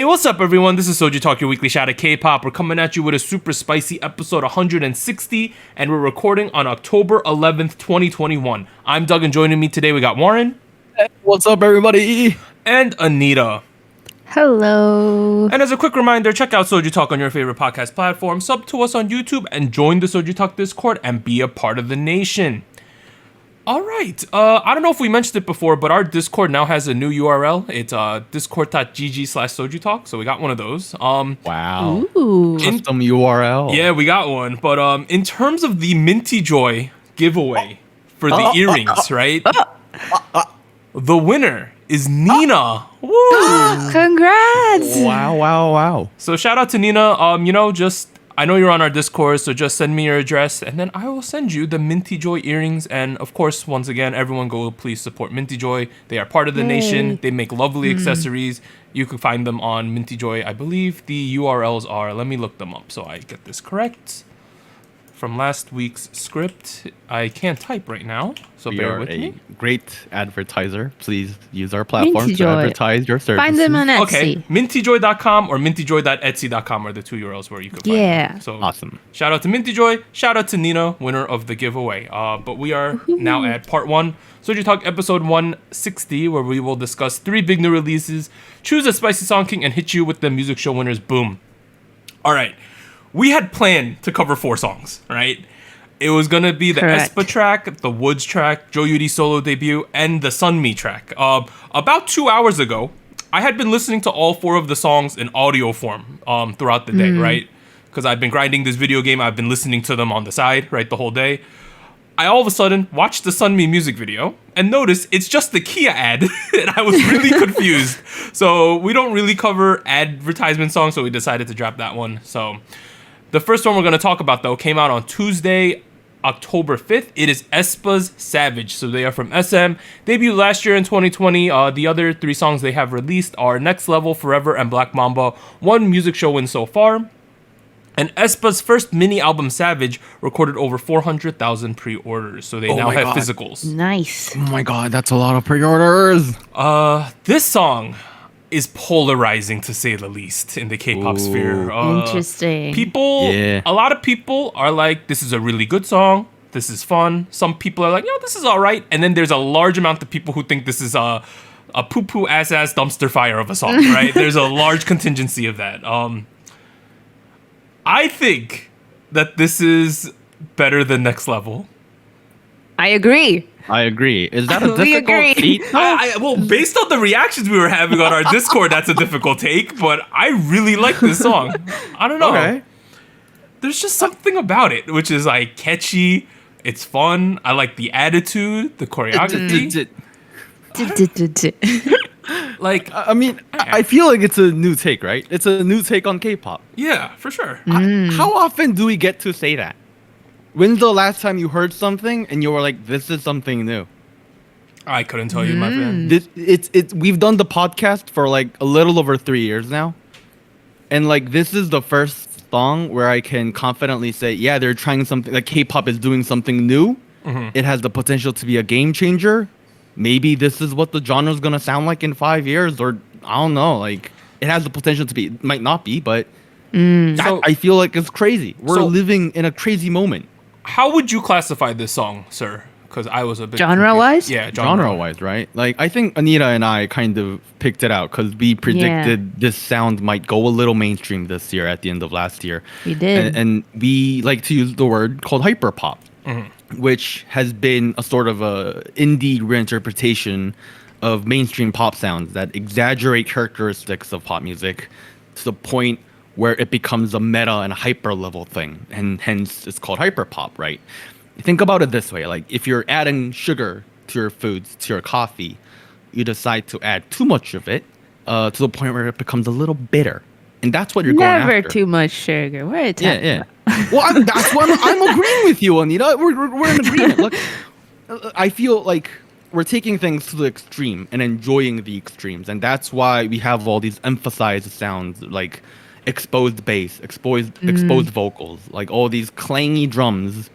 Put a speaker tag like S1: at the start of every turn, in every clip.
S1: what's up, everyone? This is SojuTalk, your weekly shot at K-pop. We're coming at you with a super spicy episode 160, and we're recording on October 11th, 2021. I'm Doug, and joining me today, we got Warren.
S2: Hey, what's up, everybody?
S1: And Anita.
S3: Hello.
S1: And as a quick reminder, check out SojuTalk on your favorite podcast platform, sub to us on YouTube, and join the SojuTalk Discord and be a part of the nation. All right. I don't know if we mentioned it before, but our Discord now has a new URL. It's discord.gg/SojuTalk. So we got one of those.
S2: Wow.
S3: Ooh.
S2: Custom URL.
S1: Yeah, we got one. But in terms of the Minty Joy giveaway for the earrings, right? The winner is Nina. Woo!
S3: Congrats.
S2: Wow.
S1: So shout out to Nina. I know you're on our Discord, so just send me your address, and then I will send you the Minty Joy earrings. And of course, once again, everyone go please support Minty Joy. They are part of the nation. They make lovely accessories. You can find them on Minty Joy. I believe the URLs are, let me look them up so I get this correct. From last week's script, I can't type right now, so
S2: We
S1: bear
S2: are
S1: with
S2: a
S1: me.
S2: great advertiser. Please use our platform to
S3: Joy.
S2: advertise your services.
S3: Find them on Etsy.
S1: Okay, mintyjoy.com or mintyjoy.etsy.com are the two URLs where you can find them. So
S2: Awesome.
S1: shout out to Minty Joy, shout out to Nina, winner of the giveaway. But we are now at part one, SojuTalk episode 160, where we will discuss 3 big new releases, choose a spicy song king, and hit you with the music show winners. Boom. All right. We had planned to cover 4 songs, right? It was going to be the
S3: Correct.
S1: aespa track, the WOODZ track, Jo Yuri solo debut, and the U+ME track. About 2 hours ago, I had been listening to all 4 of the songs in audio form throughout the day, right? Because I've been grinding this video game. I've been listening to them on the side, right, the whole day. I all of a sudden watched the U+ME music video and noticed it's just the Kia ad, and I was really confused. So we don't really cover advertisement songs, so we decided to drop that one. So the first one we're going to talk about, though, came out on Tuesday, October 5th. It is aespa's Savage. So they are from SM. Debuted last year in 2020. The other 3 songs they have released are Next Level, Forever, and Black Mamba. 1 music show win so far. And aespa's first mini album, Savage, recorded over 400,000 pre-orders. So they now
S2: my
S1: have
S2: God.
S1: physicals.
S3: Nice.
S2: Oh my God, that's a lot of pre-orders.
S1: This song is polarizing, to say the least, in the K-pop sphere.
S3: Interesting.
S1: A lot of people are like, this is a really good song. This is fun. Some people are like, this is all right. And then there's a large amount of people who think this is a poo-poo ass dumpster fire of a song, right? There's a large contingency of that. I think that this is better than Next Level.
S3: I agree.
S2: Is that a
S3: We agree.
S2: difficult feat?
S1: Well, based on the reactions we were having on our Discord, that's a difficult take, but I really like this song. I don't know.
S2: Okay.
S1: There's just something about it, which is like catchy. It's fun. I like the attitude, the choreography. Like,
S2: I mean, I feel like it's a new take, right? It's a new take on K-pop.
S1: yeah, for sure.
S2: How often do we get to say that? When's the last time you heard something and you were like, this is something new?
S1: I couldn't tell you, my friend.
S2: We've done the podcast for like a little over 3 years now. And like, this is the first song where I can confidently say, yeah, they're trying something, like K-pop is doing something new. It has the potential to be a game changer. Maybe this is what the genre is going to sound like in 5 years, or I don't know. Like, it has the potential to be, it might not be, but
S1: So-
S2: I feel like it's crazy. We're
S1: So-
S2: living in a crazy moment.
S1: How would you classify this song, sir? Because I was a bit
S3: Genre-wise?
S1: confused. Yeah,
S2: Genre-wise, right? Like, I think Anita and I kind of picked it out because we predicted this sound might go a little mainstream this year at the end of last year.
S3: We did.
S2: And we like to use the word called hyperpop, which has been a sort of a indie reinterpretation of mainstream pop sounds that exaggerate characteristics of pop music to the point where it becomes a meta and hyper level thing, and hence it's called hyperpop, right? Think about it this way: like if you're adding sugar to your foods, to your coffee, you decide to add too much of it to the point where it becomes a little bitter, and that's what you're going after.
S3: Never too much sugar. What are you talking
S2: Yeah.
S3: about?
S2: Well, that's what I'm agreeing with you, Anita. We're in agreement. Look, I feel like we're taking things to the extreme and enjoying the extremes, and that's why we have all these emphasized sounds like exposed bass, exposed vocals, like all these clangy drums,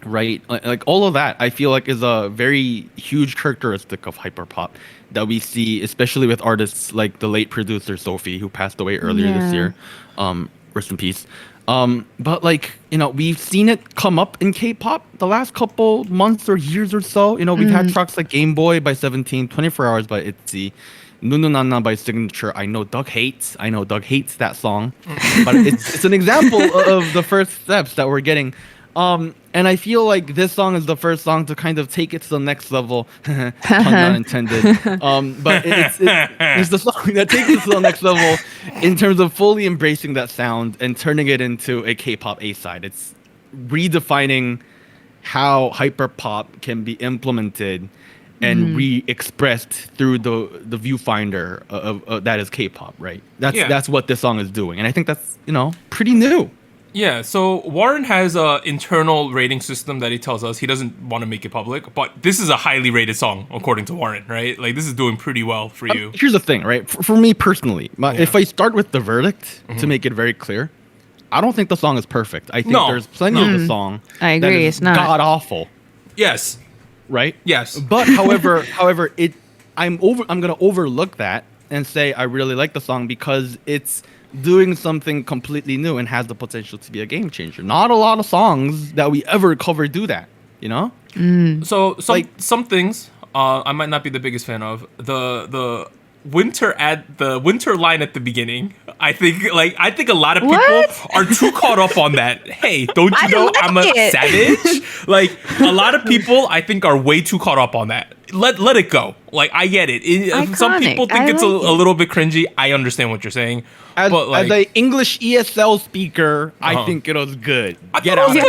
S2: right? Like all of that, I feel like is a very huge characteristic of hyperpop that we see, especially with artists like the late producer Sophie, who passed away earlier this year. Rest in peace. But like, we've seen it come up in K-pop the last couple months or years or so. We've had tracks like Game Boy by 17, 24 Hours by ITZY, Nununana by Signature. I know Doug hates that song, but it's an example of the first steps that we're getting. And I feel like this song is the first song to kind of take it to the next level. Pun not intended. But it's the song that takes it to the next level in terms of fully embracing that sound and turning it into a K-pop A-side. It's redefining how hyperpop can be implemented and re-expressed through the viewfinder of that is K-pop, right? That's what this song is doing, and I think that's pretty new.
S1: Yeah, so Warren has an internal rating system that he tells us he doesn't want to make it public, but this is a highly rated song according to Warren, right? Like this is doing pretty well for you.
S2: Here's the thing, right? For me personally, if I start with the verdict to make it very clear, I don't think the song is perfect. I think there's plenty of the song.
S3: I agree,
S2: that is
S3: it's not
S2: god awful.
S1: Yes.
S2: Right?
S1: Yes.
S2: But however, I'm gonna overlook that and say I really like the song because it's doing something completely new and has the potential to be a game changer. Not a lot of songs that we ever cover do that,
S1: So some things I might not be the biggest fan of. The winter line at the beginning. I think a lot of people are too caught up on that. Hey, don't you know I'm a savage? Like a lot of people I think are way too caught up on that. Let it go. Like I get it. Some people think it's a little bit cringy. I understand what you're saying.
S2: As an English ESL speaker, I think it was good. Get out of here.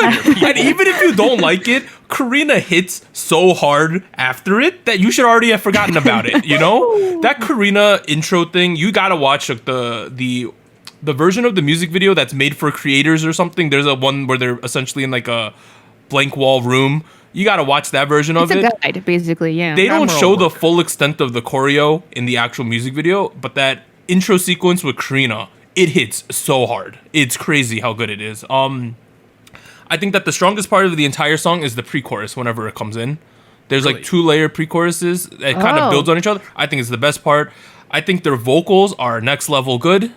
S1: And even if you don't like it, Karina hits so hard after it that you should already have forgotten about it. That Karina intro thing. You gotta watch the version of the music video that's made for creators or something. There's a one where they're essentially in like a blank wall room. You gotta watch that version of it.
S3: It's a guide, basically, yeah.
S1: They don't show the full extent of the choreo in the actual music video, but that intro sequence with Karina, it hits so hard. It's crazy how good it is. I think that the strongest part of the entire song is the pre-chorus whenever it comes in. There's like 2-layer pre-choruses that kind of builds on each other. I think it's the best part. I think their vocals are next level good.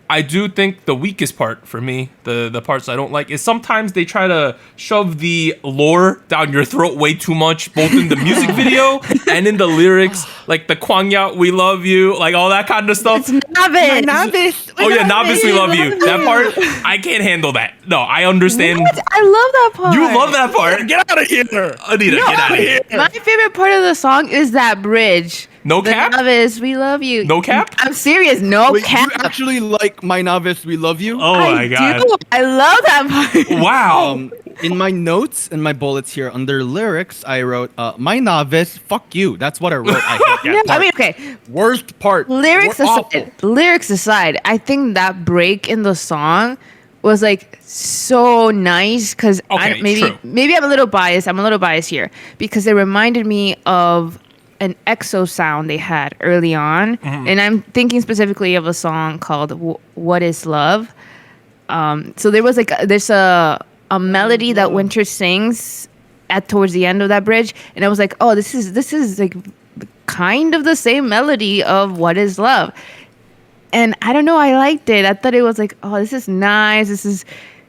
S1: I do think the weakest part for me, the parts I don't like, is sometimes they try to shove the lore down your throat way too much, both in the music video and in the lyrics, like the Kwangya, we love you, like all that kind of stuff.
S3: It's Novice.
S1: Oh yeah, Novice, we love you. That part, I can't handle that. No, I understand.
S3: What? I love that part.
S1: You love that part? Get out of here. Anita, get out of here.
S3: My favorite part of the song is that bridge.
S1: No cap?
S3: Novice, we love you.
S1: No cap?
S3: I'm serious. No
S2: Wait,
S3: cap.
S2: you actually like My Novice, We Love You?
S1: Oh my god.
S3: Do. I love that part.
S1: Wow.
S2: In my notes and my bullets here under lyrics, I wrote, My Novice, fuck you. That's what I wrote. I hate that part.
S3: I mean, okay.
S2: Worst part.
S3: Lyrics aside, I think that break in the song was like so nice because maybe I'm a little biased. I'm a little biased here because it reminded me of an EXO sound they had early on, and I'm thinking specifically of a song called "What Is Love." So there was there's a melody that Winter sings towards the end of that bridge, and I was like, oh, this is like kind of the same melody of "What Is Love," and I don't know, I liked it. I thought it was like, oh, this is nice. This is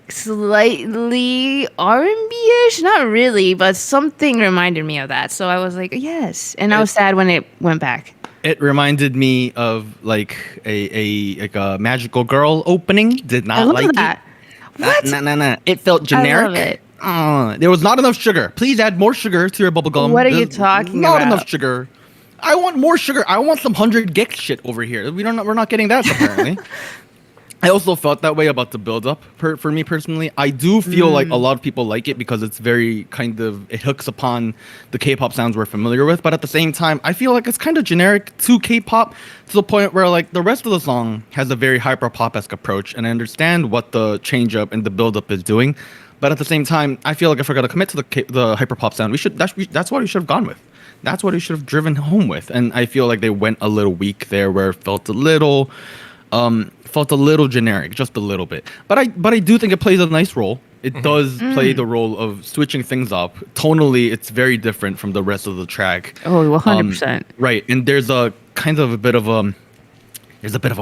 S3: slightly R&B-ish, not really, but something reminded me of that. So I was like, yes. And I was sad when it went back.
S2: It reminded me of like a Magical Girl opening. Did not like
S3: that.
S2: it.
S3: What?
S2: Nah. It felt generic.
S3: I love it.
S2: There was not enough sugar. Please add more sugar to your bubblegum.
S3: What are you talking
S2: about? Not
S3: about?
S2: enough sugar. I want more sugar. I want some 100 gig shit over here. We're not getting that apparently. I also felt that way about the build-up. For me personally, I do feel like a lot of people like it because it's very it hooks upon the K-pop sounds we're familiar with. But at the same time, I feel like it's kind of generic to K-pop to the point where like the rest of the song has a very hyper-pop-esque approach, and I understand what the change-up and the build-up is doing. But at the same time, I feel like if we're gonna commit to the hyper-pop sound, that's what we should have gone with. That's what we should have driven home with. And I feel like they went a little weak there, where it felt a little generic, just a little bit. But I do think it plays a nice role It does play the role of switching things up. Tonally, it's very different from the rest of the track.
S3: Oh, 100%.
S2: Right, and there's a kind of a bit of a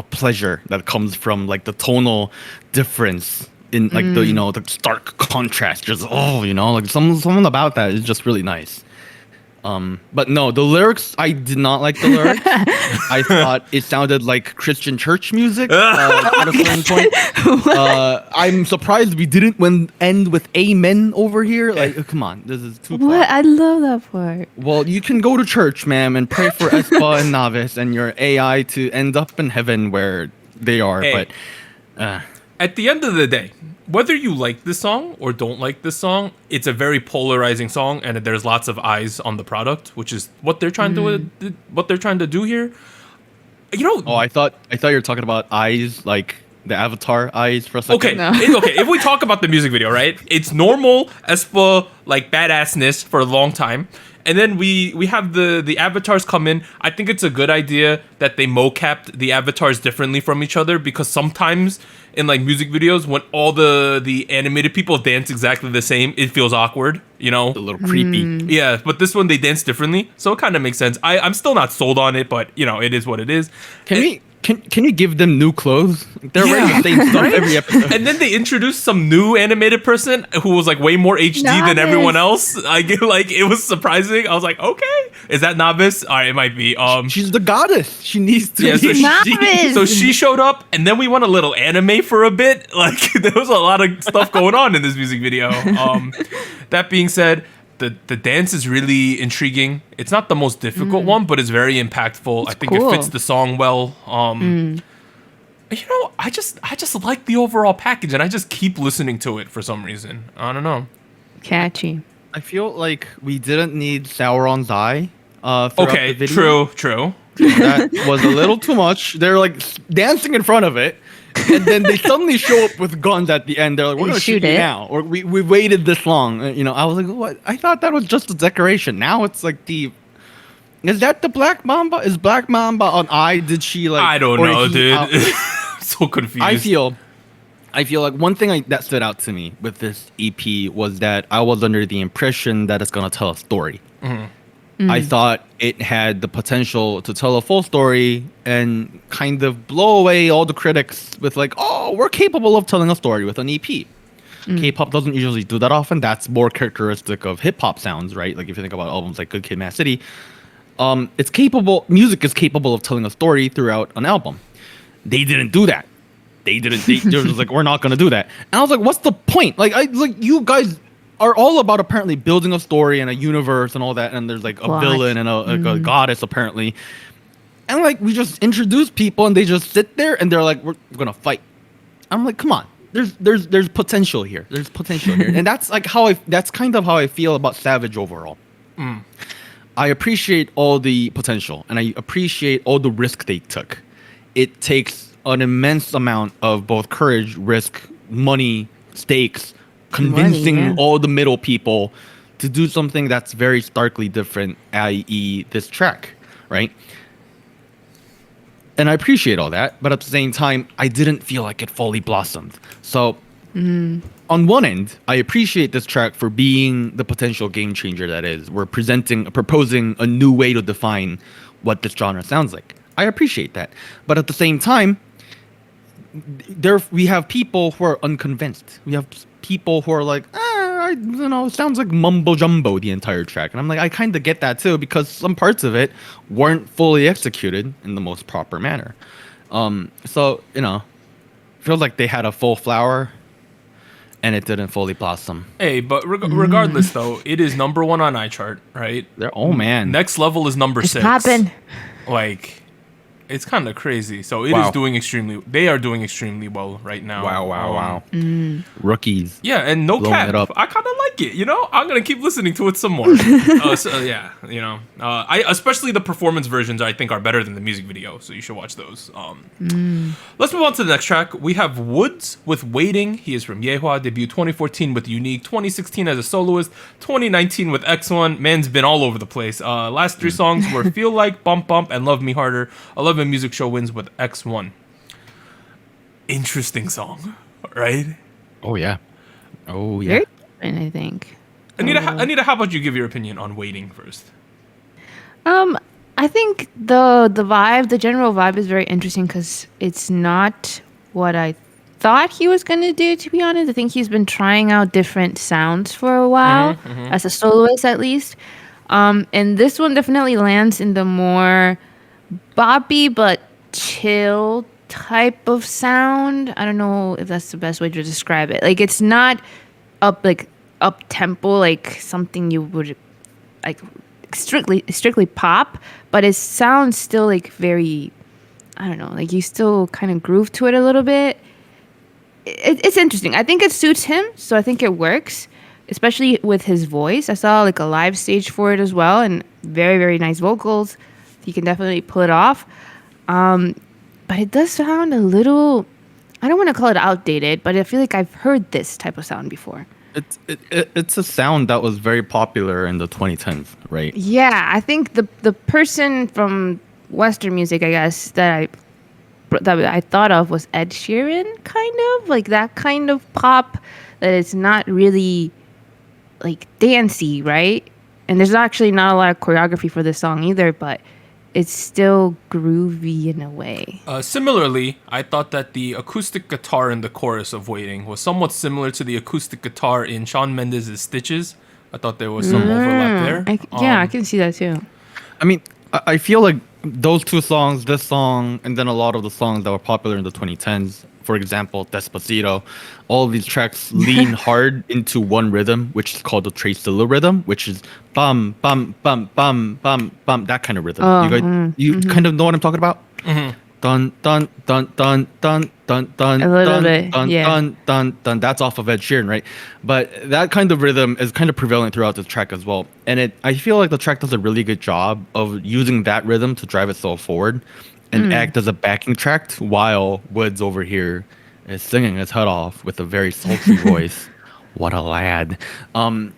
S2: pleasure that comes from like the tonal difference in like the the stark contrast. Just like something about that is just really nice. But no, the lyrics, I did not like the lyrics. I thought it sounded like Christian church music at a certain point. I'm surprised we didn't end with amen over here. Like, come on, this is too
S3: What? I love that part.
S2: Well, you can go to church, ma'am, and pray for aespa and novice and your AI to end up in heaven where they are.
S1: Hey,
S2: but
S1: at the end of the day, whether you like this song or don't like this song, it's a very polarizing song, and there's lots of eyes on the product, which is what they're trying to do here.
S2: Oh, I thought you were talking about eyes, like the Avatar eyes for a second.
S1: Okay,
S3: No.
S1: okay. If we talk about the music video, right? It's normal aespa like badassness for a long time. And then we have the avatars come in. I think it's a good idea that they mocapped the avatars differently from each other, because sometimes in like music videos when all the animated people dance exactly the same, it feels awkward,
S2: A little creepy.
S1: Yeah, but this one they dance differently, so it kind of makes sense. I'm still not sold on it, but it is what it is.
S2: Can you give them new clothes? They're wearing the same stuff every episode.
S1: And then they introduced some new animated person who was like way more HD than everyone else. It was surprising. I was like, okay, is that Novice? All right, it might be.
S2: She's the goddess. She needs to
S1: Yeah,
S2: be.
S3: Novice.
S1: So she showed up, and then we went a little anime for a bit. Like there was a lot of stuff going on in this music video. That being said, the dance is really intriguing. It's not the most difficult one, but it's very impactful. I think
S3: cool.
S1: it fits the song well. I just like the overall package, and I just keep listening to it for some reason. I don't know.
S3: Catchy.
S2: I feel like we didn't need Sauron's eye. Throughout the video.
S1: True.
S2: That was a little too much. They're like dancing in front of it, and then they suddenly show up with guns at the end. They're like, "We're gonna shoot you now," or "We waited this long." I was like, "What?" I thought that was just a decoration. Now it's like is that the Black Mamba? Is Black Mamba on eye? Did she like?
S1: I don't know, dude. I'm so confused.
S2: I feel like one thing that stood out to me with this EP was that I was under the impression that it's gonna tell a story.
S1: Mm-hmm.
S2: I thought it had the potential to tell a full story and kind of blow away all the critics with like, oh, we're capable of telling a story with an EP. K-pop doesn't usually do that often. That's more characteristic of hip-hop sounds, right? Like if you think about albums like Good Kid, Mad City, music is capable of telling a story throughout an album. They didn't do that. They were just like, we're not going to do that. And I was like, what's the point? Like you guys are all about apparently building a story and a universe and all that, and there's like a villain and a goddess apparently, and like we just introduce people and they just sit there and they're like, we're gonna fight. I'm like, come on, there's potential here. There's potential here, and that's like that's kind of how I feel about Savage overall. I appreciate all the potential and I appreciate all the risk they took. It takes an immense amount of both courage, risk, money, stakes, convincing all the middle people to do something that's very starkly different, i.e. this track, right? And I appreciate all that, but at the same time, I didn't feel like it fully blossomed. So on one end, I appreciate this track for being the potential game changer that is. We're proposing a new way to define what this genre sounds like. I appreciate that. But at the same time, we have people who are unconvinced. We have people who are like, it sounds like mumbo jumbo the entire track. And I'm like, I kind of get that too, because some parts of it weren't fully executed in the most proper manner. So, feels like they had a full flower and it didn't fully blossom.
S1: Hey, but regardless though, it is number 1 on iChart, right?
S2: Man.
S1: Next Level is number 6.
S3: Poppin'.
S1: Like, it's kind of crazy. So they are doing extremely well right now.
S2: Wow. Rookies.
S1: Yeah, and no
S2: Blowing
S1: cap.
S2: it up.
S1: I kind of like it, I'm going to keep listening to it some more. I especially the performance versions I think are better than the music video, so you should watch those. Let's move on to the next track. We have WOODZ with Waiting. He is from Yehua, debut 2014 with Unique, 2016 as a soloist, 2019 with X1. Man's been all over the place. Last 3 songs were Feel Like, Bump Bump, and Love Me Harder. 11 Music Show wins with X1. Interesting song, right?
S2: Oh, yeah. Oh, yeah.
S3: Very different, I think.
S1: Anita, how about you give your opinion on Waiting first?
S3: I think the vibe, the general vibe is very interesting because it's not what I thought he was going to do, to be honest. I think he's been trying out different sounds for a while, as a soloist at least. And this one definitely lands in the more boppy but chill type of sound. I don't know if that's the best way to describe it. Like, it's not up tempo, like something you would like strictly pop, but it sounds still like very, I don't know, like you still kind of groove to it a little bit. It's interesting. I think it suits him, so I think it works, especially with his voice. I saw like a live stage for it as well, and very, very nice vocals. He can definitely pull it off. But it does sound a little, I don't want to call it outdated, but I feel like I've heard this type of sound before.
S2: It's a sound that was very popular in the 2010s, right?
S3: Yeah, I think the person from Western music, I guess, that I thought of was Ed Sheeran, kind of like that kind of pop that it's not really like dancey, right? And there's actually not a lot of choreography for this song either, but it's still groovy in a way.
S1: Similarly, I thought that the acoustic guitar in the chorus of Waiting was somewhat similar to the acoustic guitar in Shawn Mendes' Stitches. I thought there was some overlap there.
S3: I can see that too.
S2: I mean, I feel like those two songs, this song, and then a lot of the songs that were popular in the 2010s, for example, Despacito, all of these tracks lean hard into one rhythm, which is called the Tracilla rhythm, which is bum, bum, bum, bum, bum, bum, that kind of rhythm. You kind of know what I'm talking about? Dun, dun, dun, dun, dun, dun, dun,
S3: a little
S2: dun,
S3: bit,
S2: dun,
S3: yeah.
S2: dun, dun, dun. That's off of Ed Sheeran, right? But that kind of rhythm is kind of prevalent throughout this track as well. And I feel like the track does a really good job of using that rhythm to drive itself forward and act as a backing track while WOODZ over here is singing his head off with a very sultry voice. What a lad.
S3: Okay.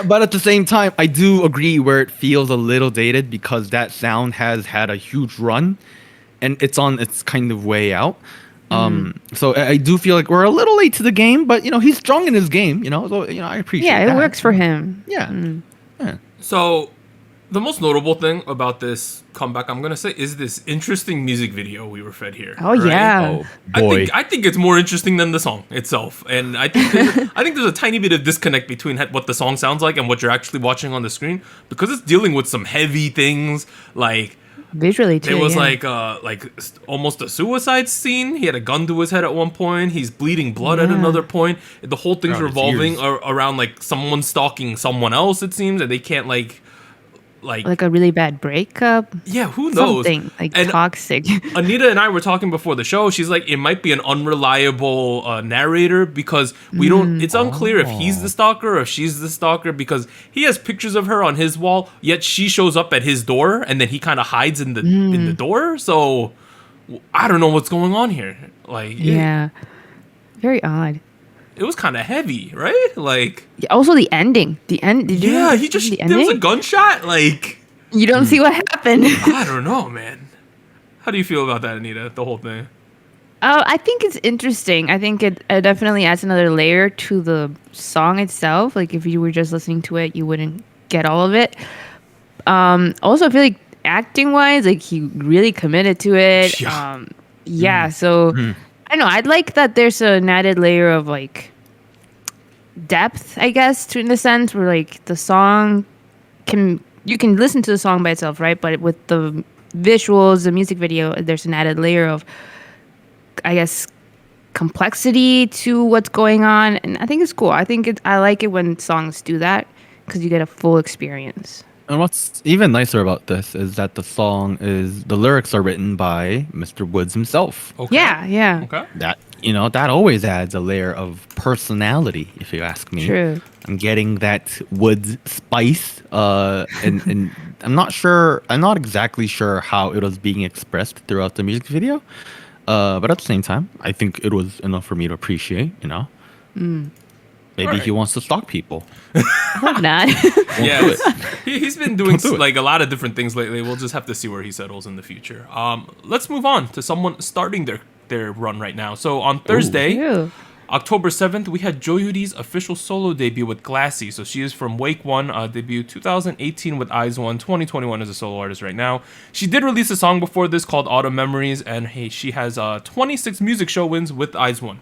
S2: But at the same time, I do agree where it feels a little dated because that sound has had a huge run and it's on its kind of way out. So I do feel like we're a little late to the game, but he's strong in his game, so I appreciate that.
S3: Yeah, it works for him.
S2: Yeah. Yeah.
S1: So the most notable thing about this comeback, I'm gonna say, is this interesting music video we were fed here.
S3: Oh, yeah.
S2: Oh boy.
S1: I think it's more interesting than the song itself, and I think there's a tiny bit of disconnect between what the song sounds like and what you're actually watching on the screen because it's dealing with some heavy things like.
S3: Visually too.
S1: It was like almost a suicide scene. He had a gun to his head at one point. He's bleeding blood at another point. The whole thing's revolving around like someone stalking someone else. It seems, and they can't like
S3: a really bad breakup.
S1: Yeah, who knows?
S3: Something like
S1: and
S3: toxic.
S1: Anita and I were talking before the show. She's like, it might be an unreliable narrator because we don't. It's unclear if he's the stalker or if she's the stalker because he has pictures of her on his wall, yet she shows up at his door and then he kind of hides in the door. So I don't know what's going on here. Like,
S3: yeah, very odd.
S1: It was kind of heavy, right? Like,
S3: also the ending. The end. Did you?
S1: Yeah, there was a gunshot. Like,
S3: you don't see what happened.
S1: I don't know, man. How do you feel about that, Anita? The whole thing.
S3: I think it's interesting. I think it definitely adds another layer to the song itself. Like if you were just listening to it, you wouldn't get all of it. Also, I feel like acting wise, like he really committed to it.
S1: Yeah.
S3: So. I know. I'd like that there's an added layer of like depth, I guess, in the sense where like the song you can listen to the song by itself, right? But with the visuals, the music video, there's an added layer of, I guess, complexity to what's going on, and I think it's cool. I like it when songs do that because you get a full experience.
S2: And what's even nicer about this is that the lyrics are written by Mr. WOODZ himself.
S1: Okay.
S3: Yeah.
S1: Okay.
S2: That always adds a layer of personality, if you ask me.
S3: True.
S2: I'm getting that WOODZ spice, and I'm not exactly sure how it was being expressed throughout the music video, but at the same time, I think it was enough for me to appreciate. Maybe he wants to stalk people.
S3: Hope not.
S1: Yeah, he's been doing like a lot of different things lately. We'll just have to see where he settles in the future. Let's move on to someone starting their run right now. So on Thursday, October 7th, we had Jo Yuri's official solo debut with Glassy. So she is from Wake One, debut 2018 with IZ*ONE, 2021 as a solo artist right now. She did release a song before this called Autumn Memories, and hey, she has 26 music show wins with IZ*ONE.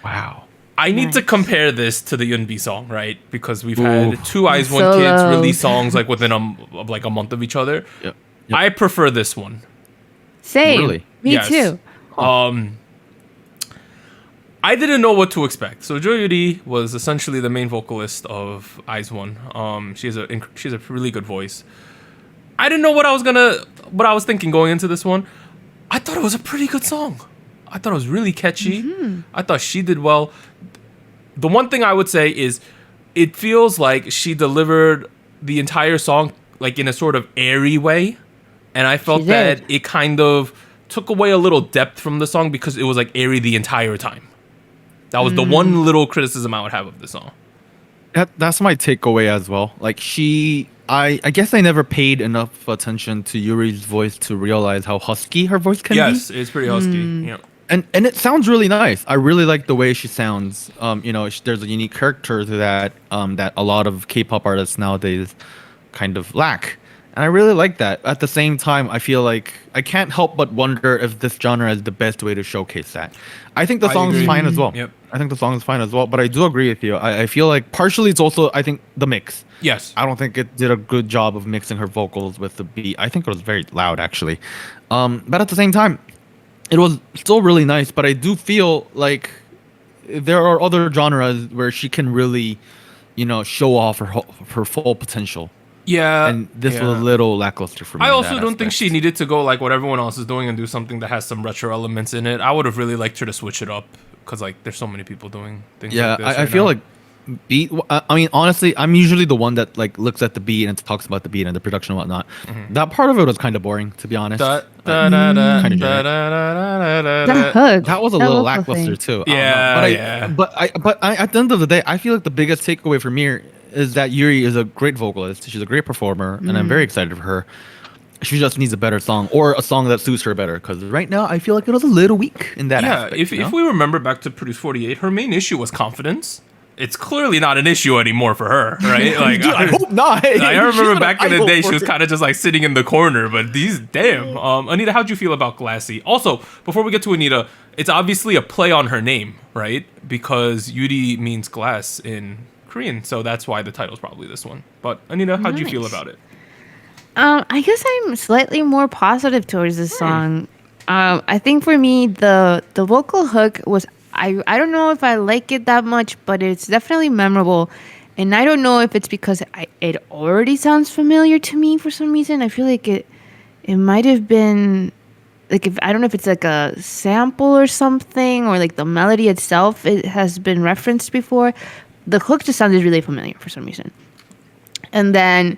S2: Wow.
S1: I need to compare this to the Eunbi song, right? Because we've had two IZ*ONE kids release songs like within a month of each other.
S2: Yep.
S1: I prefer this one.
S3: Same.
S2: Really?
S3: Me too.
S1: I didn't know what to expect. So Jo Yuri was essentially the main vocalist of IZ*ONE. She has a really good voice. I didn't know what I was thinking going into this one. I thought it was a pretty good song. I thought it was really catchy. I thought she did well. The one thing I would say is it feels like she delivered the entire song like in a sort of airy way. And I felt that it kind of took away a little depth from the song because it was like airy the entire time. That was the one little criticism I would have of the song.
S2: That's my takeaway as well. Like I guess I never paid enough attention to Yuri's voice to realize how husky her voice can be.
S1: Yes, it's pretty husky. Yeah.
S2: And it sounds really nice. I really like the way she sounds. There's a unique character to that that a lot of K-pop artists nowadays kind of lack. And I really like that. At the same time, I feel like I can't help but wonder if this genre is the best way to showcase that. I think the song is fine as well.
S1: Yep.
S2: I think the song is fine as well. But I do agree with you. I feel like partially it's also, I think, the mix.
S1: Yes.
S2: I don't think it did a good job of mixing her vocals with the beat. I think it was very loud, actually. But at the same time, it was still really nice. But I do feel like there are other genres where she can really, show off her full potential.
S1: Yeah.
S2: And this was a little lackluster for me.
S1: I also don't think she needed to go like what everyone else is doing and do something that has some retro elements in it. I would have really liked her to switch it up because like there's so many people doing things like this.
S2: I feel like beat. I mean, honestly, I'm usually the one that like looks at the beat and talks about the beat and the production and whatnot. That part of it was kind of boring, to be honest.
S3: The hook.
S2: That was a little lackluster too. But at the end of the day, I feel like the biggest takeaway for me is that Yuri is a great vocalist. She's a great performer, and I'm very excited for her. She just needs a better song or a song that suits her better. Because right now, I feel like it was a little weak in that aspect.
S1: If we remember back to Produce 48, her main issue was confidence. It's clearly not an issue anymore for her, right? Like,
S2: Dude, I hope not.
S1: I remember back in the day, she was kind of just like sitting in the corner. But Anita, how'd you feel about Glassy? Also, before we get to Anita, it's obviously a play on her name, right? Because Yuri means glass in Korean, so that's why the title's probably this one. But Anita, how'd you feel about it?
S3: I guess I'm slightly more positive towards this song. I think for me, the vocal hook was I don't know if I like it that much, but it's definitely memorable. And I don't know if it's because it already sounds familiar to me for some reason. I feel like it might have been like I don't know if it's like a sample or something, or like the melody itself it has been referenced before. The hook just sounded really familiar for some reason. And then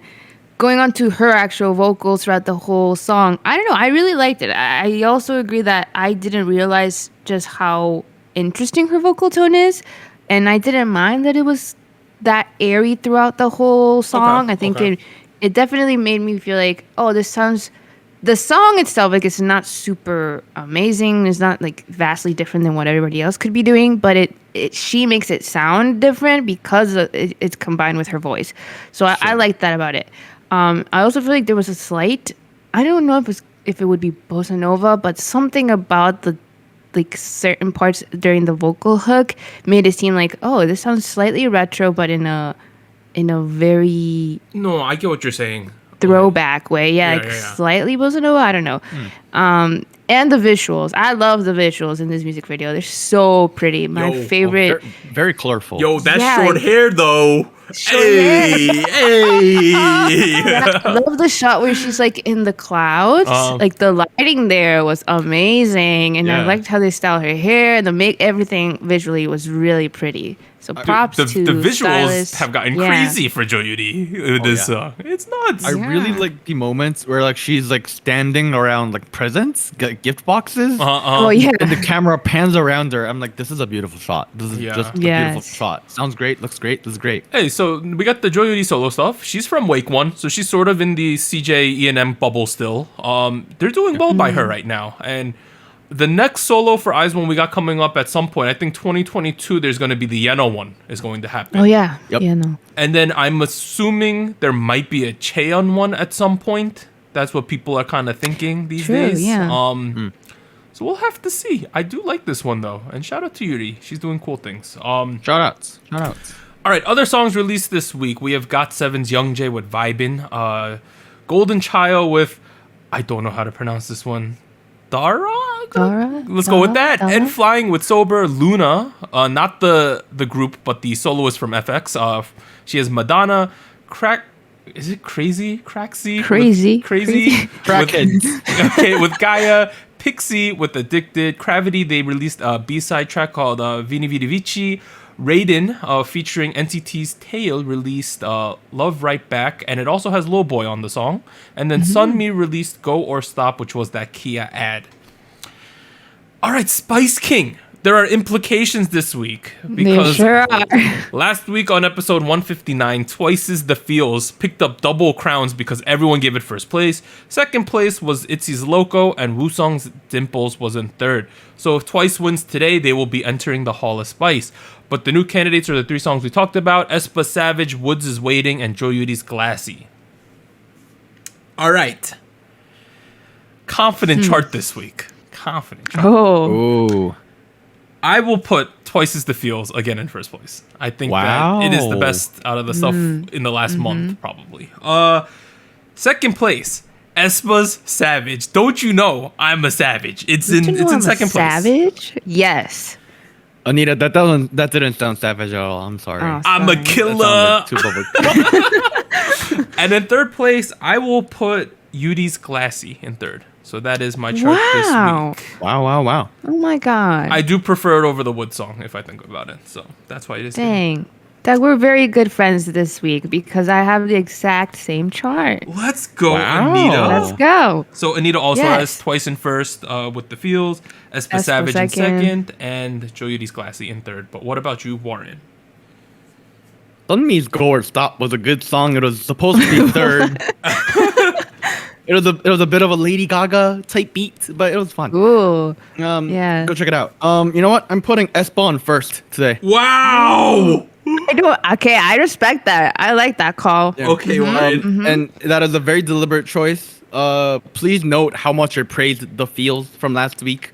S3: going on to her actual vocals throughout the whole song, I don't know. I really liked it. I also agree that I didn't realize just how interesting her vocal tone is. And I didn't mind that it was that airy throughout the whole song. I think it definitely made me feel like, oh, this sounds... The song itself, like, it's not super amazing. It's not like vastly different than what everybody else could be doing, but she makes it sound different because it's combined with her voice. So I like that about it. I also feel like there was a slight, I don't know if it would be bossa nova, but something about the like certain parts during the vocal hook made it seem like, oh, this sounds slightly retro, but in a very
S1: I get what you're saying.
S3: Throwback way, slightly bossa nova. I don't know. And the visuals, I love the visuals in this music video. They're so pretty. My favorite.
S2: Very colorful.
S1: Yo, that short hair though. Hey.
S3: I love the shot where she's like in the clouds. Like the lighting there was amazing, and I liked how they styled her hair. And everything visually was really pretty. So props to
S1: the visuals
S3: stylists.
S1: have gotten crazy for Jo Yuri with this song. It's nuts.
S2: I really like the moments where like she's like standing around like presents, gift boxes.
S3: Oh yeah.
S2: And the camera pans around her. I'm like, this is a beautiful shot. This is just a beautiful shot. Sounds great. Looks great. This is great.
S1: Hey, so we got the Jo Yuri solo stuff. She's from Wake One, so she's sort of in the CJ E&M bubble still. They're doing well by her right now, and The next solo for aespa we got coming up at some point, I think 2022, there's going to be the Yeno one is going to happen.
S3: Oh, yeah.
S2: Yep.
S3: Yeah, no.
S1: And then I'm assuming there might be a Cheon one at some point. That's what people are kind of thinking these days.
S3: Yeah.
S1: So we'll have to see. I do like this one, though. And shout out to Yuri. She's doing cool things.
S2: Shout outs.
S1: All right, other songs released this week. We have GOT7's Young Jae with Vibin'. Golden Child with, I don't know how to pronounce this one. Dara? Let's go with that. And Flying with Sober. Luna, not the group, but the soloist from FX. She has Madonna, Is it Crazy? Crazy.
S2: Crackheads.
S1: Okay, with Gaia, Pixie with Addicted, Gravity. They released a B-side track called Vini Vidi Vici. Raiden, featuring NCT's Tail, released Love Right Back, and it also has Lil Boy on the song. And then SunMi released Go or Stop, which was that Kia ad. All right, Spice King. There are implications this week because last week on episode 159, Twice's The Feels picked up double crowns because everyone gave it first place. Second place was ITZY's Loco, and Woosung's Dimples was in third. So if Twice wins today, they will be entering the Hall of Spice. But the new candidates are the three songs we talked about: aespa, Savage, WOODZ is Waiting, and Jo Yuri's Glassy. All right. Confident chart this week. Confident chart.
S2: Oh.
S1: I will put Twice's The Feels again in first place. I think that it is the best out of the stuff in the last month, probably. Second place, aespa's Savage. Don't you know I'm a savage? It's in second place.
S3: Savage? Yes.
S2: Anita, that didn't sound savage at all. I'm sorry.
S3: Oh,
S1: I'm a killer.
S2: Too public.
S1: And in third place, I will put Yuri's Glassy in third. So that is my chart this week.
S2: Wow.
S3: Oh my god.
S1: I do prefer it over the WOODZ song if I think about it. So that's why it is.
S3: Dang. Doug, we're very good friends this week because I have the exact same chart.
S1: Let's go, Anita.
S3: Let's go.
S1: So Anita also has Twice in first with The Feels, aespa Savage in second, and Jo Yuri's Glassy in third. But what about you, Warren?
S2: SunMi's Go or Stop was a good song. It was supposed to be third. It was a bit of a Lady Gaga type beat, but it was fun.
S3: Ooh.
S2: Yeah. Go check it out. You know what? I'm putting aespa on first today.
S1: Wow.
S3: I respect that. I like that call.
S1: Yeah. Okay, Warren.
S2: And that is a very deliberate choice. Please note how much I praised The Feels from last week.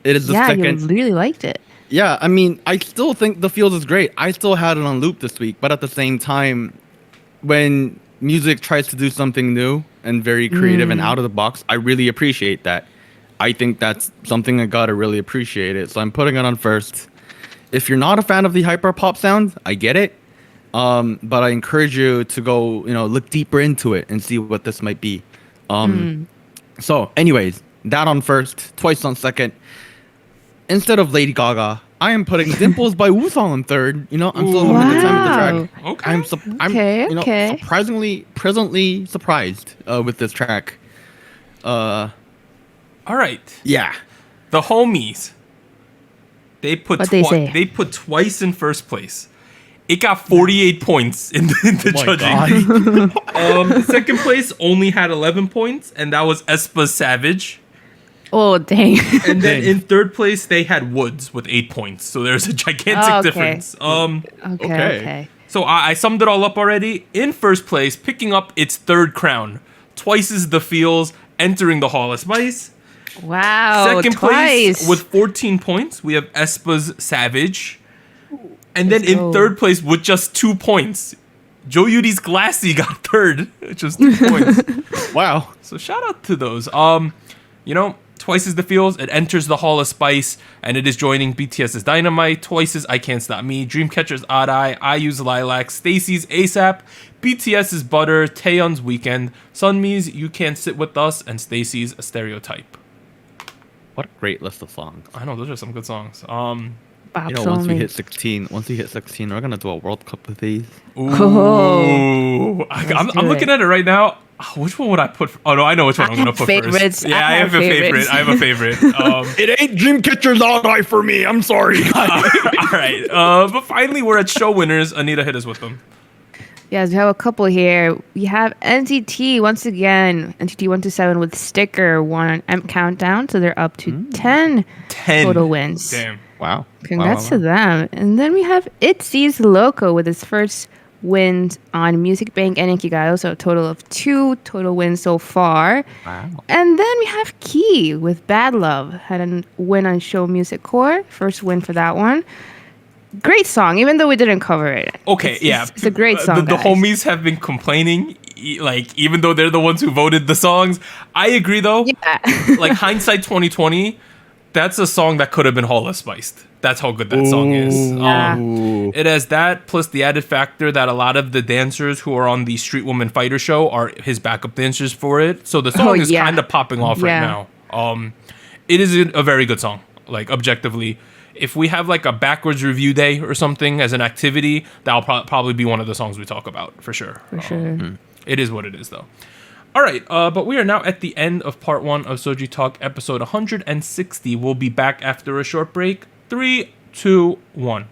S2: It is the second.
S3: You really liked it.
S2: Yeah, I mean, I still think The Feels is great. I still had it on loop this week, but at the same time, when music tries to do something new and very creative and out of the box, I really appreciate that. I think that's something I gotta really appreciate it. So I'm putting it on first. If you're not a fan of the hyper pop sound, I get it. But I encourage you to go, look deeper into it and see what this might be. So anyways, that on first, Twice on second. Instead of Lady Gaga, I am putting Dimples by Woosung on third. I'm still having a good time with the track.
S1: Okay.
S2: I'm surprisingly, pleasantly surprised with this track.
S1: All right.
S2: Yeah.
S1: The homies. They put Twice in first place. It got 48 points in the judging. Second place only had 11 points, and that was aespa Savage.
S3: Oh, dang.
S1: And then in third place, they had WOODZ with 8 points. So there's a gigantic difference.
S3: Okay.
S1: So I summed it all up already. In first place, picking up its third crown, Twice's The Feels, entering the Hall of Spice.
S3: Wow,
S1: Second place with 14 points, we have aespa's Savage. And then in third place with just 2 points, Jo Yuri's Glassy got third, just 2 points.
S2: Wow.
S1: So shout out to those. Twice's The Feels, it enters the Hall of Spice, and it is joining BTS's Dynamite, Twice's I Can't Stop Me, Dreamcatcher's Odd Eye, IU's Lilac, Stacy's ASAP, BTS's Butter, Taeyeon's Weekend, SunMi's You Can't Sit With Us, and Stacy's A Stereotype.
S2: What a great list of songs.
S1: I know, those are some good songs.
S2: Once we hit 16, we're gonna do a World Cup with these.
S1: Ooh. I'm looking at it right now. Which one would I put? Oh no, I know which one I'm gonna put first. Yeah, I have a favorite.
S2: It ain't Dreamcatcher's Odd Eye for me. I'm sorry.
S1: All right. But finally, we're at show winners. Anita, hit us with them.
S3: Yes, we have a couple here. We have NCT once again. NCT 127 with Sticker won on M Countdown, so they're up to 10 total wins.
S1: Damn.
S2: Wow.
S3: Congrats to them. And then we have ITZY's Loco with his first wins on Music Bank and Inkigayo, so a total of 2 total wins so far.
S2: Wow.
S3: And then we have Key with Bad Love. Had a win on Show Music Core. First win for that one. Great song, even though we didn't cover it.
S1: Okay,
S3: it's a great song.
S1: The homies have been complaining, like, even though they're the ones who voted the songs. I agree, though.
S3: Yeah.
S1: Like, hindsight 2020, that's a song that could have been Holla spiced. That's how good that song is.
S3: Yeah.
S1: It has that, plus the added factor that a lot of the dancers who are on the Street Woman Fighter show are his backup dancers for it. So the song is kind of popping off right now. It is a very good song, like, objectively. If we have like a backwards review day or something as an activity, that'll probably be one of the songs we talk about for sure.
S3: For sure.
S1: It is what it is, though. All right, but we are now at the end of part 1 of SojuTalk episode 160. We'll be back after a short break. 3, 2, 1.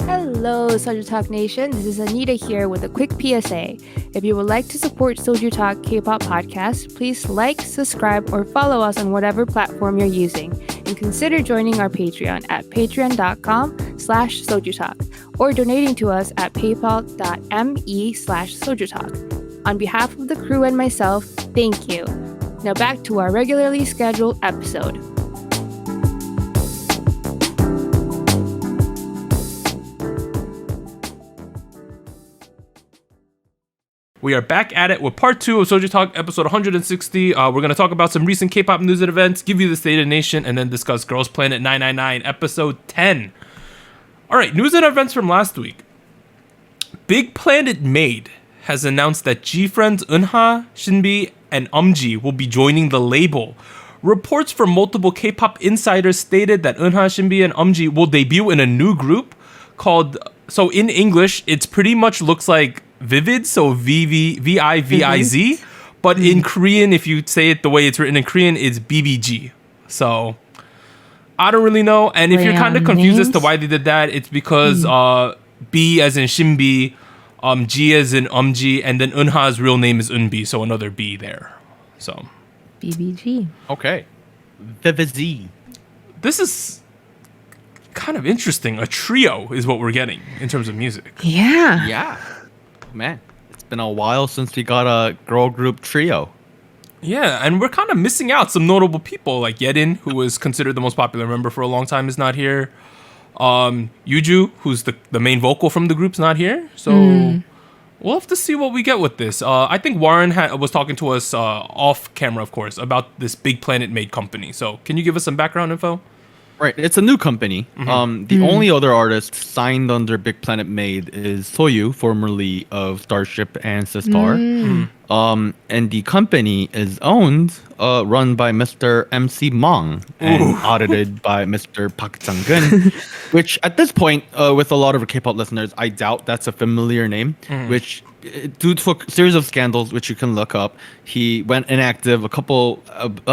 S3: Hello, SojuTalk Nation. This is Anita here with a quick PSA. If you would like to support SojuTalk Kpop Podcast, please like, subscribe, or follow us on whatever platform you're using. And consider joining our Patreon at patreon.com/SojuTalk or donating to us at paypal.me/SojuTalk. On behalf of the crew and myself, thank you. Now back to our regularly scheduled episode.
S1: We are back at it with part 2 of SojuTalk episode 160. We're going to talk about some recent K-pop news and events, give you the state of the nation, and then discuss Girls Planet 999 episode 10. All right, news and events from last week. Big Planet Made has announced that G-Friends Eunha, Shinbi, and UMG will be joining the label. Reports from multiple K-pop insiders stated that Eunha, Shinbi, and UMG will debut in a new group called... So in English, it's pretty much looks like Vivid, so VIVIZ, but in Korean, if you say it the way it's written in Korean, it's BBG. So I don't really know, and if you're kind of confused as to why they did that, it's because B as in Shinbi, G as in UMG, and then Eunha's real name is Eunbi, so another B there. So
S3: BBG.
S2: Okay. VIVIZ.
S1: This is kind of interesting. A trio is what we're getting in terms of music.
S3: Yeah.
S2: Yeah. Man, it's been a while since we got a girl group trio.
S1: Yeah, and we're kind of missing out some notable people, like Yedin, who was considered the most popular member for a long time, is not here. Yuju, who's the main vocal from the group's not here. So we'll have to see what we get with this. I think Warren was talking to us off camera, of course, about this Big Planet Made company. So can you give us some background info?
S2: Right, it's a new company. The only other artist signed under Big Planet Made is Soyu, formerly of Starship and Sistar. And the company is owned, run by Mr. MC Mong and audited by Mr. Park Jang-geun, which at this point, with a lot of K-pop listeners, I doubt that's a familiar name, which due to a series of scandals, which you can look up, he went inactive a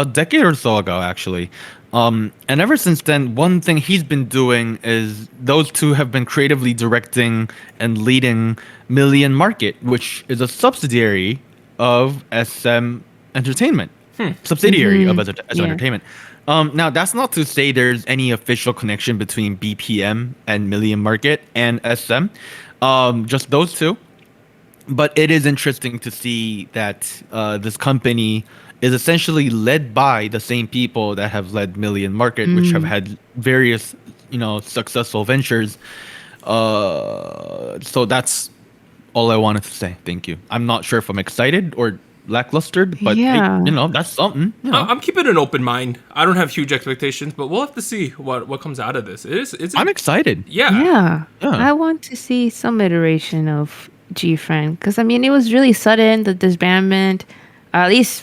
S2: decade or so ago, actually. And ever since then, one thing he's been doing is those two have been creatively directing and leading Million Market, which is a subsidiary of SM Entertainment. Subsidiary of SM Entertainment. Now, that's not to say there's any official connection between BPM and Million Market and SM. Just those two. But it is interesting to see that this company is essentially led by the same people that have led Million Market, which have had various, successful ventures. So that's all I wanted to say. Thank you. I'm not sure if I'm excited or lackluster, but hey, that's something.
S1: I'm keeping an open mind. I don't have huge expectations, but we'll have to see what comes out of this. I'm
S2: excited.
S1: Yeah.
S3: I want to see some iteration of G-Friend, because it was really sudden, the disbandment. At least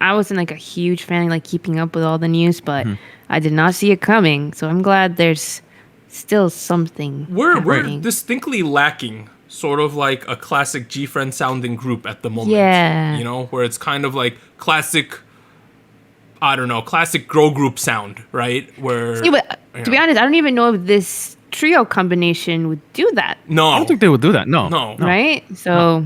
S3: I wasn't like a huge fan, like keeping up with all the news, but I did not see it coming. So I'm glad there's still something.
S1: We're distinctly lacking sort of like a classic G-Friend sounding group at the moment.
S3: Yeah.
S1: Where it's kind of like classic I don't know, classic girl group sound, right? Where
S3: See, but to be honest, I don't even know if this trio combination would do that.
S1: No,
S2: I don't think they would do that. No.
S3: Right? So,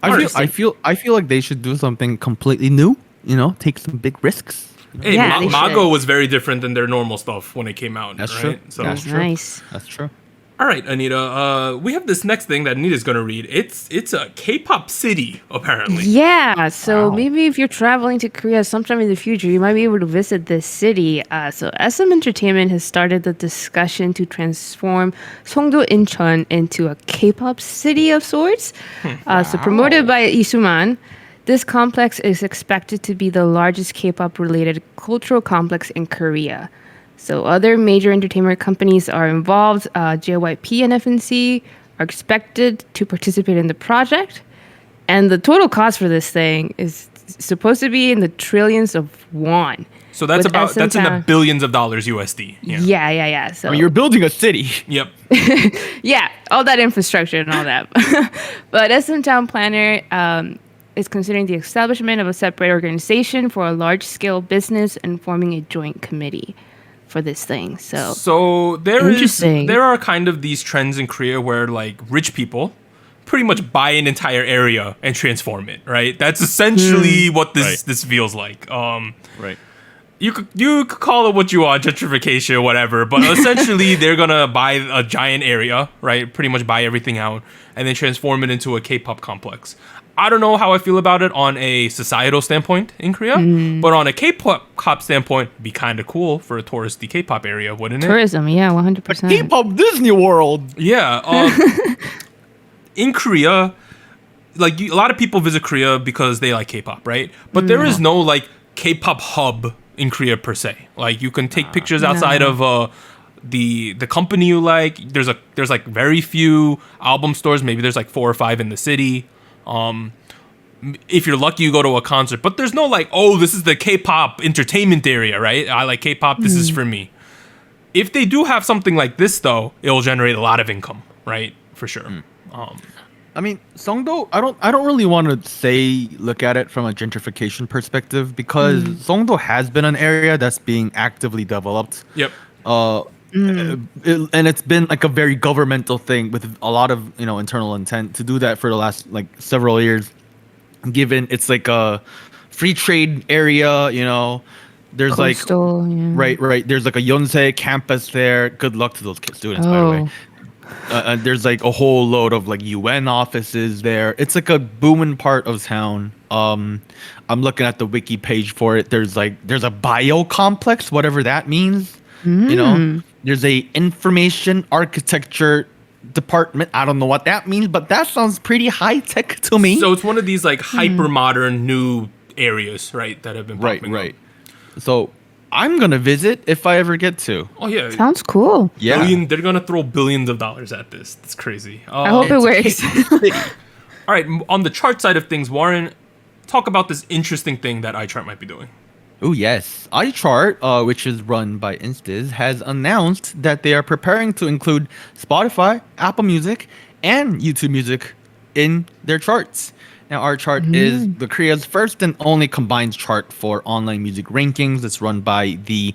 S2: I feel like they should do something completely new. You know, take some big risks.
S1: Hey,
S3: Yeah,
S1: Mago was very different than their normal stuff when it came out.
S2: That's
S1: right?
S2: true.
S1: So,
S2: That's true.
S3: nice.
S2: That's true.
S1: all right, Anita. We have this next thing that Anita's gonna read. It's a K-pop city, apparently.
S3: Yeah, so
S2: Wow.
S3: maybe if you're traveling to Korea sometime in the future, you might be able to visit this city. So SM Entertainment has started the discussion to transform Songdo Incheon into a K-pop city of sorts. So promoted by Isuman, this complex is expected to be the largest K-pop related cultural complex in Korea. So other major entertainment companies are involved. JYP and FNC are expected to participate in the project. And the total cost for this thing is supposed to be in the trillions of won.
S1: So that's
S3: With
S1: that's in the
S3: SM
S1: billions of dollars USD.
S3: Yeah. So
S2: I mean, you're building a city.
S1: Yep.
S3: yeah, all that infrastructure and all that. But SM Town Planner is considering the establishment of a separate organization for a large-scale business and forming a joint committee for this thing. So
S1: There are kind of these trends in Korea where like rich people pretty much buy an entire area and transform it, right? That's essentially what this feels like.
S2: Right.
S1: You could call it what you want, gentrification, whatever, but essentially they're gonna buy a giant area, right? Pretty much buy everything out and then transform it into a K-pop complex. I don't know how I feel about it on a societal standpoint in Korea, but on a K-pop standpoint, it'd be kind of cool for a touristy K-pop area, wouldn't it?
S3: tourism, yeah, 100%.
S2: K-pop Disney World.
S1: Yeah. In Korea, like a lot of people visit Korea because they like K-pop, right? But there is no like K-pop hub in Korea per se. Like you can take pictures outside of the company you like. There's like very few album stores. Maybe there's like 4 or 5 in the city. If you're lucky, you go to a concert, but there's no like, oh, this is the K-pop entertainment area, right? I like K-pop. This is for me. If they do have something like this, though, it'll generate a lot of income, right? For sure.
S2: I mean, Songdo, I don't really want to look at it from a gentrification perspective because Songdo has been an area that's being actively developed.
S1: Yep.
S2: And it's been like a very governmental thing with a lot of internal intent to do that for the last like several years. Given it's like a free trade area, there's
S3: Coastal,
S2: like right. There's like a Yonsei campus there. Good luck to those students, by the way. There's like a whole load of like UN offices there. It's like a booming part of town. I'm looking at the wiki page for it. There's a bio complex, whatever that means. There's a information architecture department. I don't know what that means, but that sounds pretty high tech to me.
S1: So it's one of these like hyper modern new areas, right, that have been popping up.
S2: So I'm gonna visit if I ever get to.
S1: Oh yeah,
S3: Sounds cool.
S2: Yeah,
S1: they're gonna throw billions of dollars at this. That's crazy.
S3: I hope it works.
S1: All right, on the chart side of things, Warren, talk about this interesting thing that iChart might be doing.
S2: Oh yes, iChart, which is run by Instiz, has announced that they are preparing to include Spotify, Apple Music, and YouTube Music in their charts. Now, our chart is the Korea's first and only combined chart for online music rankings. It's run by the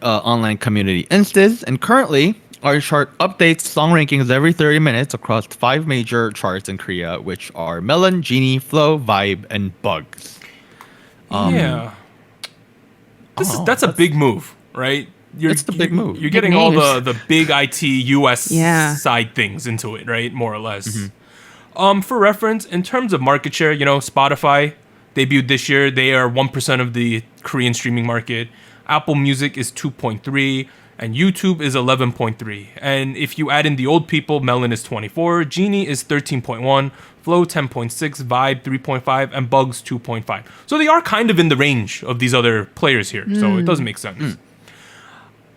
S2: online community Instiz, and currently, our chart updates song rankings every 30 minutes across 5 major charts in Korea, which are Melon, Genie, Flow, Vibe, and Bugs.
S1: Yeah. That's a big move, right?
S2: It's the big move.
S1: You're getting all the big IT US side things into it, right? More or less. For reference, in terms of market share, Spotify debuted this year. They are 1% of the Korean streaming market. Apple Music is 2.3, and YouTube is 11.3. And if you add in the old people, Melon is 24, Genie is 13.1, Flow 10.6, Vibe 3.5, and Bugs 2.5. So they are kind of in the range of these other players here. So it does make sense.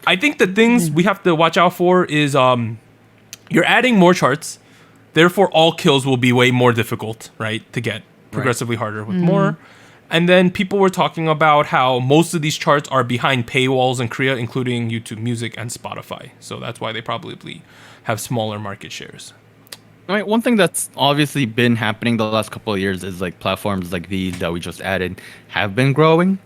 S1: I think the things we have to watch out for is you're adding more charts. Therefore, all kills will be way more difficult, right, to get progressively harder with more. And then people were talking about how most of these charts are behind paywalls in Korea, including YouTube Music and Spotify. So that's why they probably have smaller market shares.
S2: I mean, one thing that's obviously been happening the last couple of years is like platforms like these that we just added have been growing.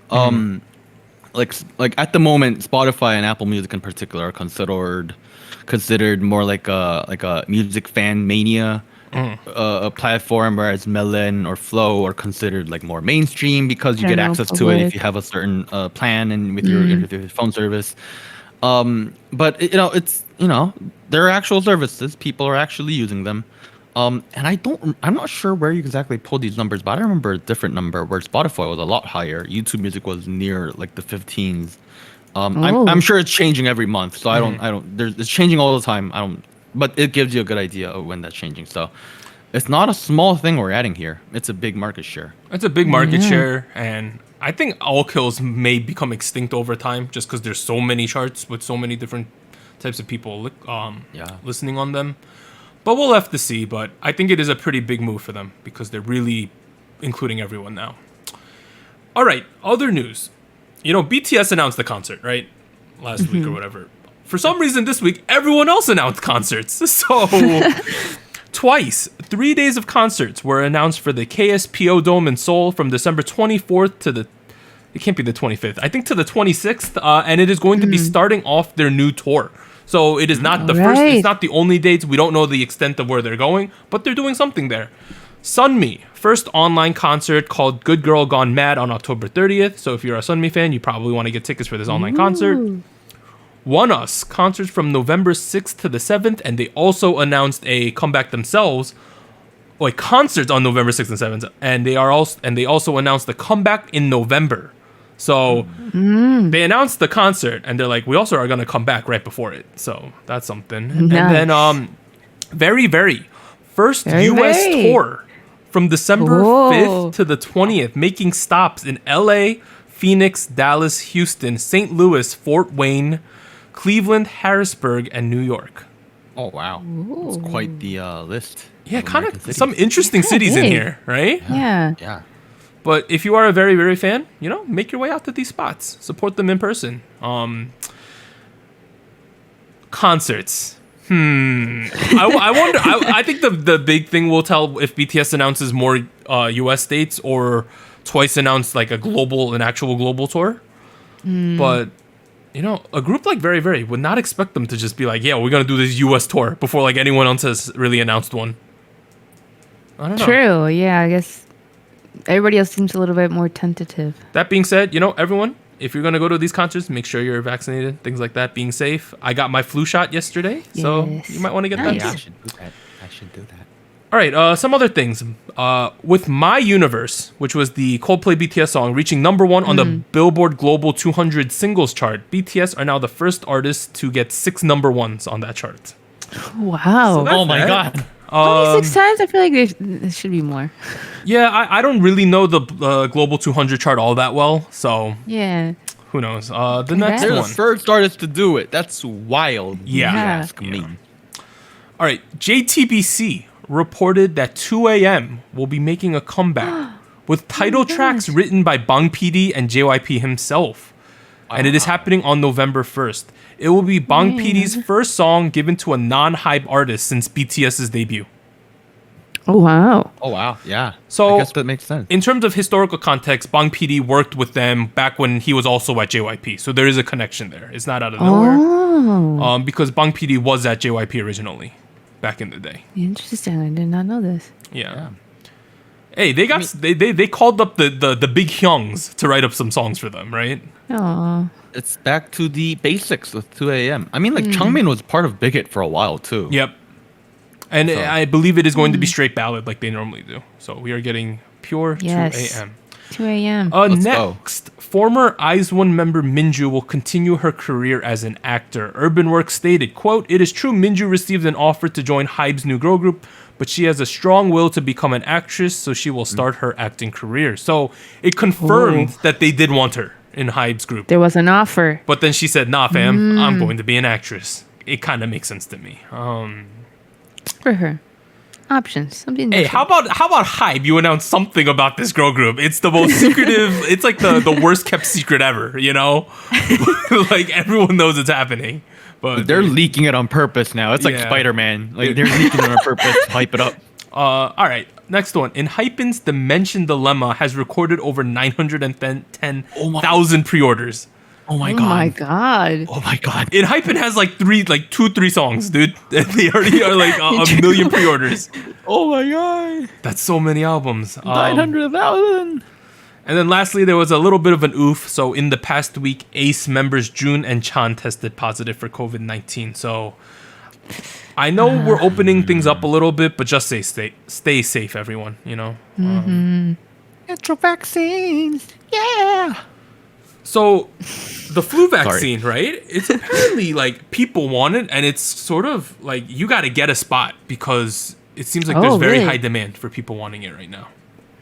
S2: Like at the moment, Spotify and Apple Music in particular are considered more like a music fan mania a platform, whereas Melon or Flow are considered like more mainstream because you get access to it if you have a certain plan and with your phone service. But there are actual services. People are actually using them. And I'm not sure where you exactly pulled these numbers, but I remember a different number where Spotify was a lot higher. YouTube Music was near like the 15s. I'm sure it's changing every month, so it's changing all the time. But it gives you a good idea of when that's changing. So it's not a small thing we're adding here. It's a big market share.
S1: It's a big market share, and I think all kills may become extinct over time just because there's so many charts with so many different types of people listening on them. But we'll have to see. But I think it is a pretty big move for them because they're really including everyone now. All right, other news. BTS announced the concert, right? Last week or whatever. For some reason this week, everyone else announced concerts. So twice, 3 days of concerts were announced for the KSPO Dome in Seoul from December 24th to it can't be the 25th, I think to the 26th. And it is going to be starting off their new tour. So it is not first, it's not the only dates. We don't know the extent of where they're going, but they're doing something there. SojuMe, first online concert called Good Girl Gone Mad on October 30th. So if you're a SojuMe fan, you probably want to get tickets for this online concert. ONEUS, concerts from November 6th to the 7th, and they also announced a comeback themselves, like concerts on November 6th and 7th, and they also announced the comeback in November. So they announced the concert, and they're like, we also are going to come back right before it. So that's something. Nice. And then first US tour from December 5th to the 20th, making stops in LA, Phoenix, Dallas, Houston, St. Louis, Fort Wayne, Cleveland, Harrisburg, and New York.
S2: Oh, wow. It's quite the list.
S1: Yeah, kind of some interesting cities in here, right?
S3: Yeah.
S1: But if you are a very, very fan, make your way out to these spots. Support them in person. Concerts. I wonder. I think the big thing will tell if BTS announces more US dates or twice announced like an actual global tour. But a group like Very Very would not expect them to just be like, yeah, we're gonna do this US tour before like anyone else has really announced one. I don't know.
S3: True. Yeah, I guess everybody else seems a little bit more tentative.
S1: That being said, everyone, if you're gonna go to these concerts, make sure you're vaccinated. Things like that, being safe. I got my flu shot yesterday, so you might want to get that.
S2: Yeah, I should do that.
S1: All right, some other things. With My Universe, which was the Coldplay BTS song, reaching number 1 on the Billboard Global 200 singles chart, BTS are now the first artist to get 6 number 1s on that chart.
S3: Wow.
S2: So my God.
S3: Only 6 times? I feel like there should be more.
S1: Yeah, I don't really know the Global 200 chart all that well, so
S3: yeah.
S1: Who knows? The next
S2: They're
S1: one.
S2: the first artist to do it. That's wild.
S1: Yeah.
S2: You ask me.
S1: All right, JTBC reported that 2AM will be making a comeback with title tracks written by Bang PD and JYP himself. And it is happening on November 1st. It will be Bang PD's first song given to a non-hype artist since BTS's debut.
S3: Oh, wow.
S2: Oh, wow. Yeah.
S1: So
S2: I guess that makes sense.
S1: In terms of historical context, Bang PD worked with them back when he was also at JYP. So there is a connection there. It's not out of nowhere. Because Bang PD was at JYP originally back in the day.
S3: Interesting. I did not know this.
S1: Yeah. Hey, they called up the big hyungs to write up some songs for them, right?
S3: Aww.
S2: It's back to the basics with 2AM. I mean, like, Changmin was part of Big Hit for a while, too.
S1: Yep. And I believe it is going to be straight ballad like they normally do. So we are getting pure 2AM.
S3: 2AM.
S1: Next, former IZ*ONE member Minju will continue her career as an actor. Urban Works stated, quote, "It is true Minju received an offer to join HYBE's new girl group, but she has a strong will to become an actress, so she will start her acting career." So it confirmed that they did want her in HYBE's group.
S3: There was an offer.
S1: But then she said, nah, fam, I'm going to be an actress. It kind of makes sense to me.
S3: For her. options. Something
S1: Hey,
S3: different.
S1: how about Hype? You announced something about this girl group. It's the most secretive. It's like the worst kept secret ever. You know, like everyone knows it's happening, but
S2: They're leaking it on purpose now. It's like Spider-Man. Like they're leaking it on purpose to hype it up.
S1: All right, next one. In Hypen's Dimension Dilemma has recorded over 910,000 pre-orders.
S2: Oh my
S3: Oh
S2: god.
S3: my god.
S2: Oh my god.
S1: In Hypen has like 3 songs, dude. They already are like a million pre-orders.
S2: Oh my god.
S1: That's so many albums.
S2: 900,000.
S1: And then lastly, there was a little bit of an oof. So in the past week, Ace members Jun and Chan tested positive for COVID-19. So I know we're opening things up a little bit, but just stay safe, everyone. You know.
S2: Get your vaccines. Yeah.
S1: So the flu vaccine, right? It's apparently like people want it, and it's sort of like you got to get a spot because it seems like there's very high demand for people wanting it right now.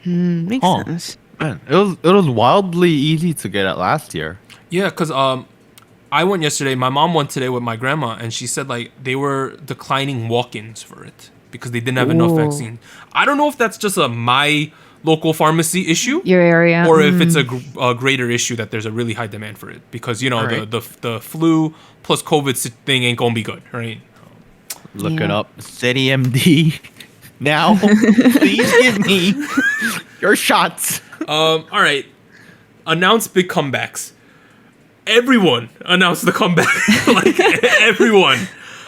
S3: Makes sense.
S2: Man, it was wildly easy to get it last year.
S1: Yeah, because I went yesterday. My mom went today with my grandma, and she said like they were declining walk-ins for it because they didn't have enough vaccine. I don't know if that's just my local pharmacy issue,
S3: Your area,
S1: or if it's a greater issue that there's a really high demand for it because you know the flu plus COVID thing ain't gonna be good, right?
S2: Look it up. City MD. Now, please give me your shots.
S1: All right. Announce big comebacks. Everyone announced the comeback. Like everyone.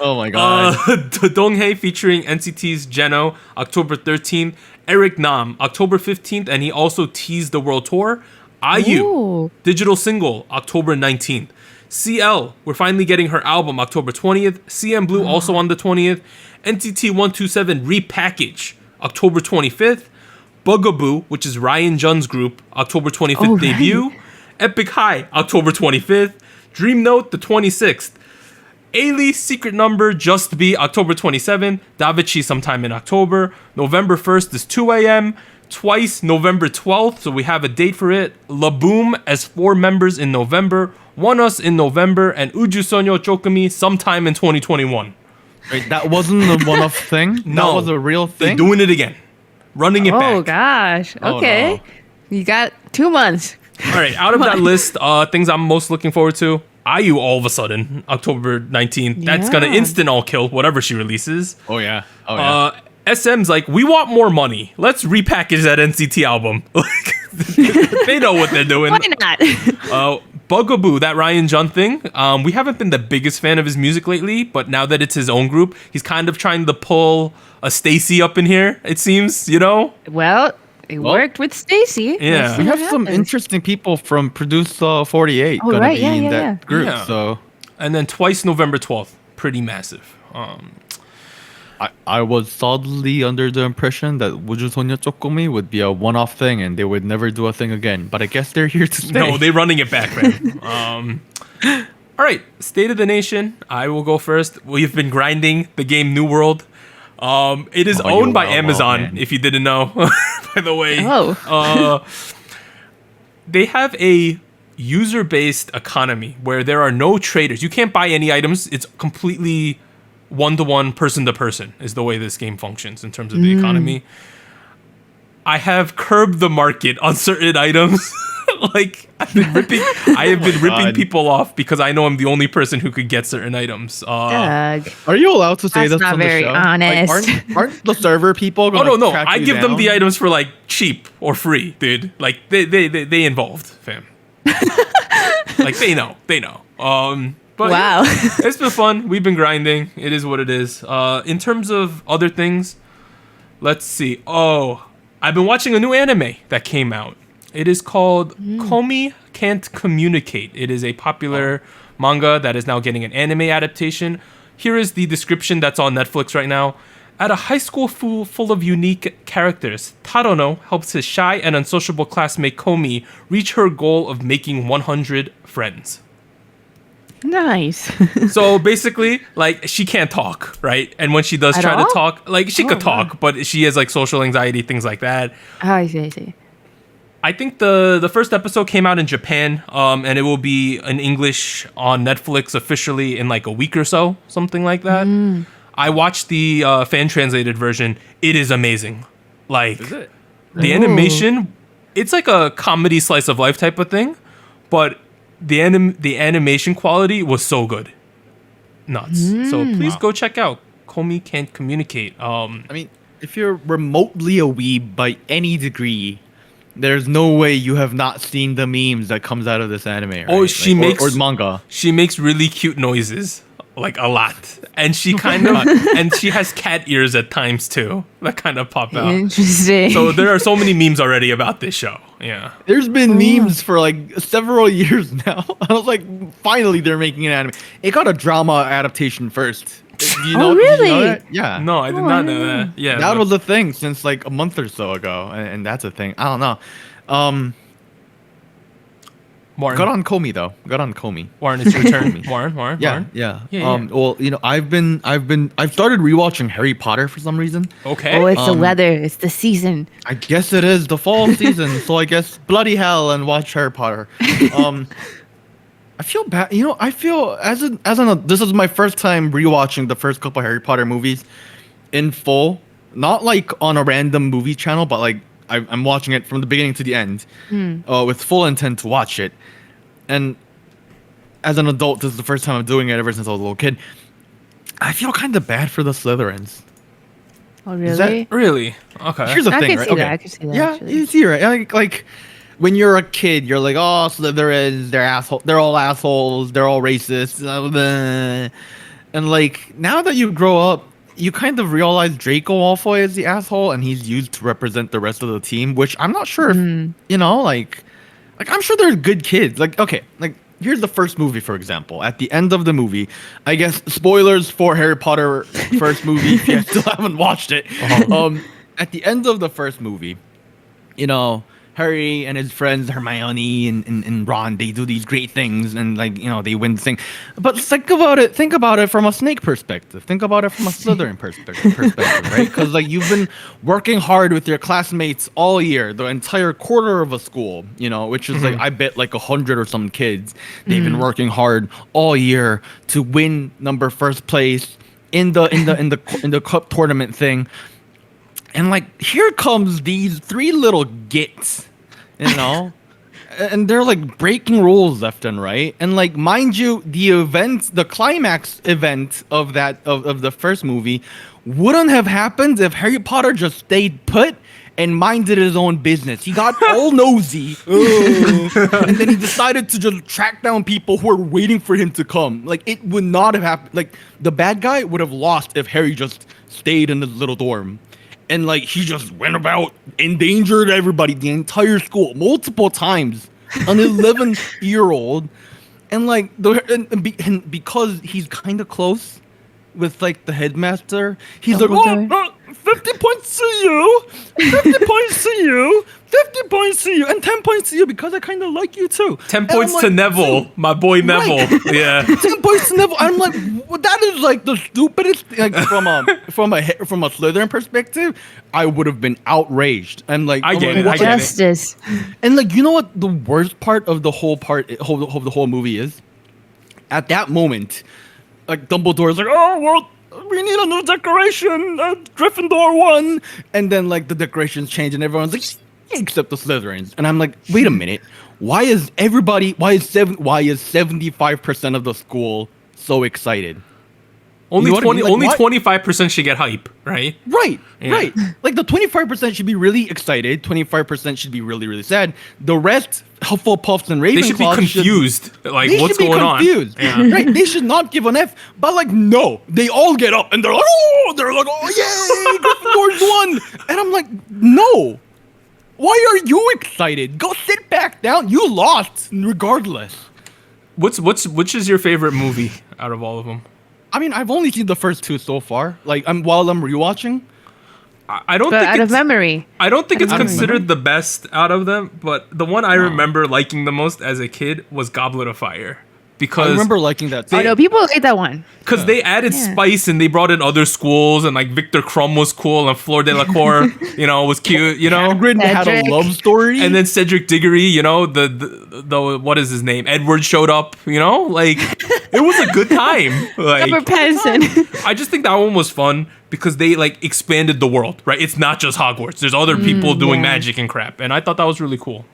S2: Oh my god.
S1: Donghae featuring NCT's Jeno, October 13th. Eric Nam, October 15th, and he also teased the world tour. IU, digital single, October 19th. CL, we're finally getting her album, October 20th. CM Blue also on the 20th. NCT 127 Repackage, October 25th. Bugaboo, which is Ryan Jun's group, October 25th debut. Epic High, October 25th. Dream Note, the 26th. Ailey, Secret Number, Just Be, October 27th. Davichi sometime in October. November 1st is 2 a.m. Twice, November 12th, so we have a date for it. Laboom as 4 members in November. One Us in November. And Uju Sonyo Chokumi sometime in 2021.
S2: Wait, that wasn't a one-off thing?
S1: No.
S2: That was a real
S1: They're
S2: thing?
S1: doing it again. Running it back.
S3: Oh gosh.
S2: Oh,
S3: Okay.
S2: no.
S3: You got 2 months.
S1: All right, out of that list, things I'm most looking forward to. IU all of a sudden, October 19th. That's going to instant all kill whatever she releases.
S2: Oh yeah. Oh yeah.
S1: SM's like, we want more money. Let's repackage that NCT album. They know what they're doing.
S3: Why not?
S1: Bugaboo, that Ryan Jun thing. We haven't been the biggest fan of his music lately, but now that it's his own group, he's kind of trying to pull a Stacy up in here, it seems, you know?
S3: Well, it worked with Stacy.
S1: Yeah.
S2: We have some interesting people from Produce 48
S3: Oh,
S2: gonna
S3: right,
S2: be
S3: yeah,
S2: in
S3: yeah,
S2: that
S3: yeah.
S2: group.
S1: Yeah.
S2: So
S1: And then twice November 12th. Pretty massive.
S2: I was solidly under the impression that Wuju Sonya Chokumi would be a one-off thing and they would never do a thing again. But I guess they're here to stay.
S1: No, they're running it back, man. All right, State of the Nation. I will go first. We've been grinding the game New World. It is owned by Amazon,
S2: man.
S1: if you didn't know, by the way.
S3: Oh.
S1: They have a user-based economy where there are no traders. You can't buy any items. It's completely one-to-one, person-to-person is the way this game functions in terms of the economy. I have curbed the market on certain items. Like I have been ripping people off because I know I'm the only person who could get certain items.
S3: Doug.
S2: Are you allowed to say
S3: That's
S2: this
S3: not
S2: on the
S3: very
S2: show?
S3: honest.
S2: Aren't the server people
S1: Oh
S2: going
S1: no!
S2: to
S1: I give them the items for like cheap or free, dude. Like they involved, fam. Like they know. But
S3: Wow.
S1: yeah, it's been fun. We've been grinding. It is what it is. In terms of other things, let's see. Oh, I've been watching a new anime that came out. It is called Komi Can't Communicate. It is a popular manga that is now getting an anime adaptation. Here is the description that's on Netflix right now. At a high school full of unique characters, Tarono helps his shy and unsociable classmate Komi reach her goal of making 100 friends.
S3: Nice.
S1: So basically, like, she can't talk, right? And when she does
S3: At
S1: try
S3: all?
S1: to talk, like, she could
S3: wow.
S1: talk, but she has, like, social anxiety, things like that.
S3: Oh, I see.
S1: I think the first episode came out in Japan, and it will be in English on Netflix officially in, like, a week or so, something like that. I watched the fan translated version. It is amazing. Like,
S2: Is it?
S1: the animation, it's like a comedy slice of life type of thing, but the animation quality was so good. Nuts. So please go check out Komi Can't Communicate.
S2: I mean, if you're remotely a weeb by any degree, there's no way you have not seen the memes that comes out of this anime. Right?
S1: Oh, she makes
S2: or manga.
S1: She makes really cute noises, like a lot, and she kind of and she has cat ears at times too that kind of pop out.
S3: Interesting.
S1: So there are so many memes already about this show. Yeah.
S2: There's been memes for like several years now. I was like, finally they're making an anime. It got a drama adaptation first. Do you know,
S3: really?
S2: Did you know that? Yeah.
S1: No, I did not know that. Yeah.
S2: That was a thing since like a month or so ago, and that's a thing. I don't know.
S1: Warren.
S2: Got on Komi though. Got on Komi.
S1: Warren, it's your turn. Warren.
S2: Yeah. Well, you know, I've started rewatching Harry Potter for some reason.
S1: Okay.
S3: Oh, it's the weather. It's the season.
S2: I guess it is the fall season, so I guess bloody hell and watch Harry Potter. I feel bad. You know, I feel this is my first time rewatching the first couple Harry Potter movies in full, not like on a random movie channel, but like I'm watching it from the beginning to the end, with full intent to watch it. And as an adult, this is the first time I'm doing it ever since I was a little kid. I feel kind of bad for the Slytherins.
S3: Oh, really?
S1: Really? Okay.
S2: Here's the
S3: I
S2: thing,
S3: can
S2: right?
S3: see
S2: Okay.
S3: that. I can see that.
S2: Yeah,
S3: actually.
S2: you see, right? Like when you're a kid, you're like, oh, Slytherins, they're asshole, they're all assholes, they're all racist, and like now that you grow up, you kind of realize Draco Malfoy is the asshole, and he's used to represent the rest of the team, which I'm not sure if you know, like I'm sure they're good kids. Like, okay, like here's the first movie, for example. At the end of the movie, I guess spoilers for Harry Potter first movie if you still haven't watched it. At the end of the first movie, you know, Harry and his friends Hermione and Ron, they do these great things and like, you know, they win the thing. But think about it from a Snake perspective. Think about it from a Slytherin perspective, right? Because like you've been working hard with your classmates all year, the entire quarter of a school, you know, which is like I bet like 100 or some kids. They've been working hard all year to win first place in the cup tournament thing. And like, here comes these three little gits, you know, and they're like breaking rules left and right. And like, mind you, the climax event of the first movie wouldn't have happened if Harry Potter just stayed put and minded his own business. He got all nosy, and then he decided to just track down people who were waiting for him to come. Like, it would not have happened. Like, the bad guy would have lost if Harry just stayed in his little dorm. And like he just went about, endangered everybody, the entire school, multiple times, an 11-year-old, and like because he's kind of close with like the headmaster, he's like, oh, 50 points to you, 50 points to you, 50 points to you, and 10 points to you because I kind of like you too.
S1: 10 points to Neville, my boy Neville.
S2: Right.
S1: Yeah.
S2: 10 points to Neville. I'm like, well, that is like the stupidest. Like from a Slytherin perspective, I would have been outraged. I'm like,
S1: I get it.
S3: Justice.
S2: And like, you know what the worst part of the whole movie is? At that moment, like Dumbledore's like, oh well, we need a new decoration. Gryffindor won, and then like the decorations change, and everyone's like, except the Slytherins. And I'm like, wait a minute, why is 75% of the school so excited?
S1: Only
S2: You know what I mean?
S1: only
S2: Like,
S1: 25% should get hype, right?
S2: Right,
S1: Yeah.
S2: right. Like the 25% should be really excited, 25% should be really, really sad. The rest, Hufflepuffs and Ravenclaws,
S1: They should be confused. Like,
S2: they
S1: what's
S2: should be
S1: going on?
S2: confused.
S1: Yeah.
S2: Right? They should not give an F. But like, no, they all get up and they're like, oh yay, Gryffindor's won. And I'm like, no. Why are you excited? Go sit back down. You lost, regardless.
S1: Which is your favorite movie out of all of them?
S2: I mean, I've only seen the first two so far. Like, while I'm rewatching.
S1: I don't
S3: But
S1: think
S3: out of
S1: it's
S3: memory.
S1: I don't think it's
S3: Out of
S1: considered the best out of them, but the one I remember liking the most as a kid was Goblet of Fire. because
S2: I remember liking that.
S3: Oh no, people like that one.
S1: Because they added spice and they brought in other schools, and like Victor Crumb was cool and Fleur Delacour, was cute,
S2: Hagrid had a love story,
S1: and then Cedric Diggory, the what is his name? Edward showed up, like it was a good time. Like
S3: Pattinson.
S1: I just think that one was fun because they like expanded the world, right? It's not just Hogwarts. There's other people doing magic and crap, and I thought that was really cool.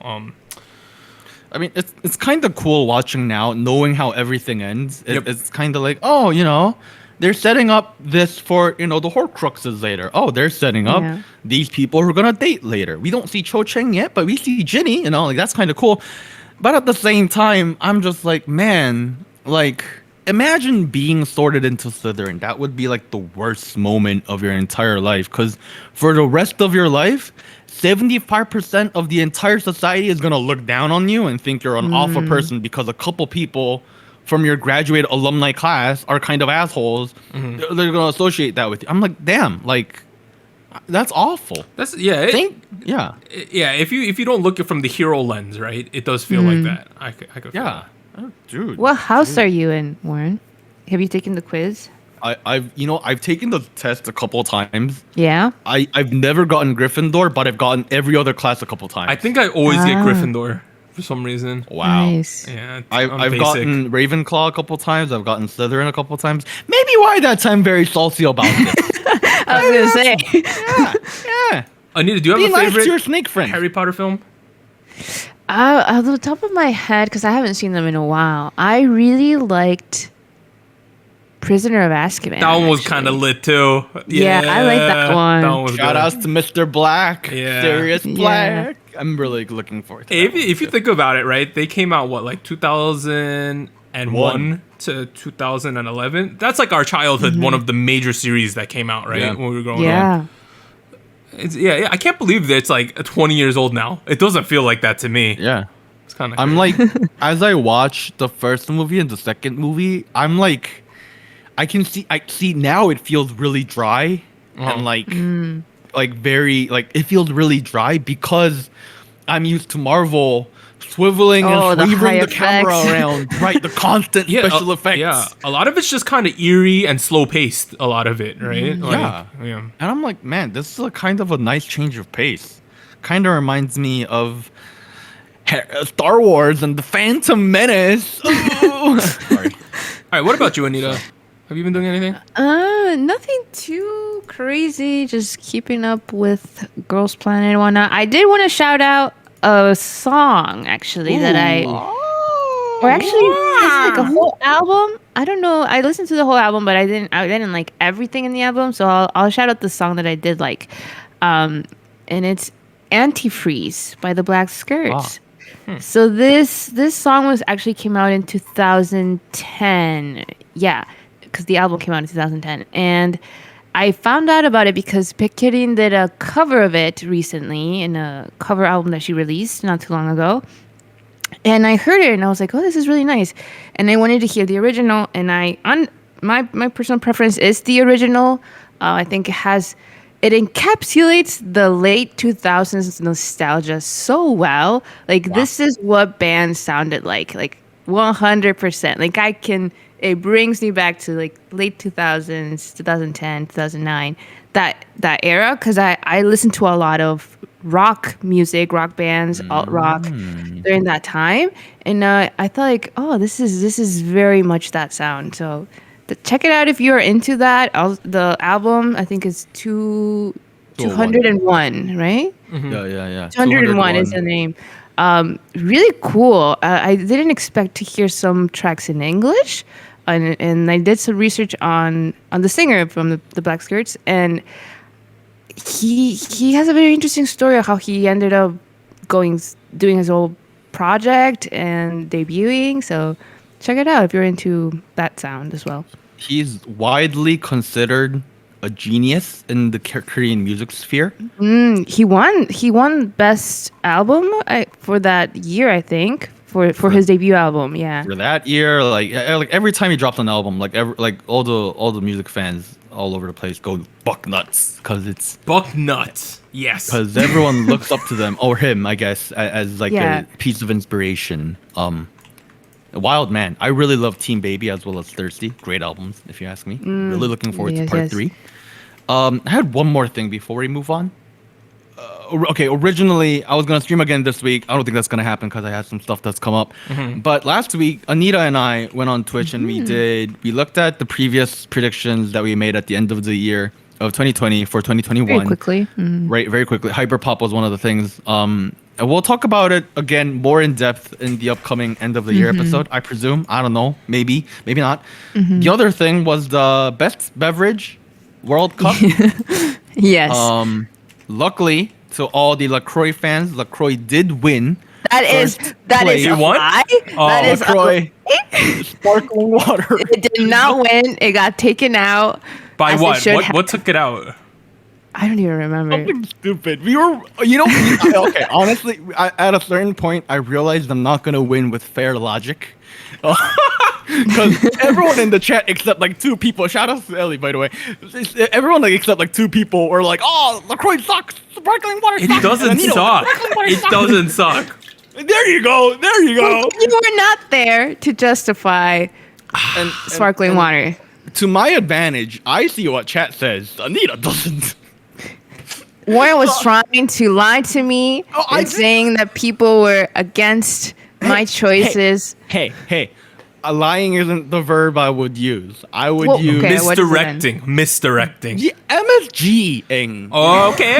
S2: I mean, it's kind of cool watching now, knowing how everything ends. It's kind of like, they're setting up this for, the Horcruxes later. Oh, they're setting up these people who are going to date later. We don't see Cho Chang yet, but we see Ginny, like that's kind of cool. But at the same time, I'm just like, man, like, imagine being sorted into Slytherin. That would be like the worst moment of your entire life. Because for the rest of your life, 75% of the entire society is going to look down on you and think you're an awful person because a couple people from your graduate alumni class are kind of assholes. Mm-hmm. They're going to associate that with you. I'm like, damn, like, that's awful.
S1: That's
S2: yeah.
S1: If you don't look at it from the hero lens, right, it does feel like that. I could feel that.
S2: Oh, dude.
S3: What house are you in, Warren? Have you taken the quiz?
S2: I've taken the test a couple times.
S3: Yeah.
S2: I've never gotten Gryffindor, but I've gotten every other class a couple times.
S1: I think I always get Gryffindor for some reason.
S2: Wow.
S3: Nice.
S1: Yeah.
S2: I've gotten Ravenclaw a couple times. I've gotten Slytherin a couple times. Maybe why that time very salty about it.
S3: I was gonna say.
S2: Yeah.
S1: Anita, do you have
S2: Be
S1: a
S2: nice
S1: favorite
S2: to your snake friend.
S1: Harry Potter film?
S3: Off the top of my head, because I haven't seen them in a while, I really liked Prisoner of Azkaban.
S1: That one was kind of lit too.
S3: Yeah, I like that one.
S1: That one was
S2: Shout
S1: good.
S2: outs to Mr. Black.
S1: Yeah.
S2: Sirius Black. I'm really looking forward to that.
S1: If you think about it, right, they came out, what, like 2001 to 2011? That's like our childhood, one of the major series that came out, right, when we were growing up. Yeah, I can't believe that it's like 20 years old now. It doesn't feel like that to me.
S2: Yeah.
S1: It's kind of
S2: I'm like, as I watch the first movie and the second movie, I'm like, I see now it feels really dry and like very, like, it feels really dry because I'm used to Marvel swiveling and wavering the camera around, right? The constant special effects.
S1: Yeah, a lot of it's just kind of eerie and slow paced. A lot of it, right?
S2: Yeah. And I'm like, man, this is a kind of a nice change of pace. Kind of reminds me of Star Wars and the Phantom Menace. Sorry.
S1: All right, what about you, Anita? Have you been doing anything?
S3: Nothing too crazy. Just keeping up with Girls Planet and whatnot. I did want to shout out a song actually that or actually it's like a whole album. I don't know. I listened to the whole album, but I didn't like everything in the album. So I'll shout out the song that I did like, and it's Antifreeze by the Black Skirts. So this song actually came out in 2010. Yeah. Because the album came out in 2010. And I found out about it because Picketing did a cover of it recently in a cover album that she released not too long ago. And I heard it and I was like, oh, this is really nice. And I wanted to hear the original. And my personal preference is the original. I think it encapsulates the late 2000s nostalgia so well. Like, this is what bands sounded like 100%. Like, it brings me back to like late 2000s, 2010, 2009, that era. Cause I listened to a lot of rock music, rock bands, alt rock during that time. And I thought like, oh, this is very much that sound. So check it out if you're into that. The album, I think is 201, right?
S2: Yeah.
S3: 201 is the name. Really cool. I didn't expect to hear some tracks in English. And I did some research on the singer from the Black Skirts, and he has a very interesting story of how he ended up doing his whole project and debuting. So check it out if you're into that sound as well.
S2: He's widely considered a genius in the Korean music sphere.
S3: He won Best Album for that year, I think. For his debut album, yeah.
S2: For that year, like every time he drops an album, like all the music fans all over the place go buck nuts because it's
S1: buck nuts. Yes,
S2: because everyone looks up to them or him, I guess, as like a piece of inspiration. Wild Man. I really love Team Baby as well as Thirsty. Great albums, if you ask me. Really looking forward to part 3. I had one more thing before we move on. Okay, originally I was gonna stream again this week. I don't think that's gonna happen because I had some stuff that's come up. But last week, Anita and I went on Twitch and we looked at the previous predictions that we made at the end of the year of 2020 for 2021.
S3: Very quickly.
S2: Right, very quickly. Hyperpop was one of the things. And we'll talk about it again more in depth in the upcoming end of the year episode, I presume. I don't know. Maybe not. The other thing was the best beverage World Cup.
S3: Yes.
S2: Luckily, to all the LaCroix fans, LaCroix did win.
S3: That is
S1: You won?
S3: That is
S2: LaCroix sparkling water.
S3: It did not win. It got taken out.
S1: By what? What took it out?
S3: I don't even remember.
S2: Something stupid. We were, okay. Honestly, at a certain point, I realized I'm not gonna win with fair logic, because everyone in the chat except like 2 people. Shout out to Ellie, by the way. Everyone except like 2 people were like, "Oh, LaCroix sucks. Sparkling water sucks."
S1: It doesn't suck. It doesn't suck.
S2: There you go. There you go.
S3: You were not there to justify sparkling water.
S2: To my advantage, I see what chat says. Anita doesn't.
S3: Warren was trying to lie to me and saying that people were against my choices.
S2: Hey. Lying isn't the verb I would use. I would use
S1: misdirecting.
S2: Yeah, MSG-ing.
S1: Oh, okay.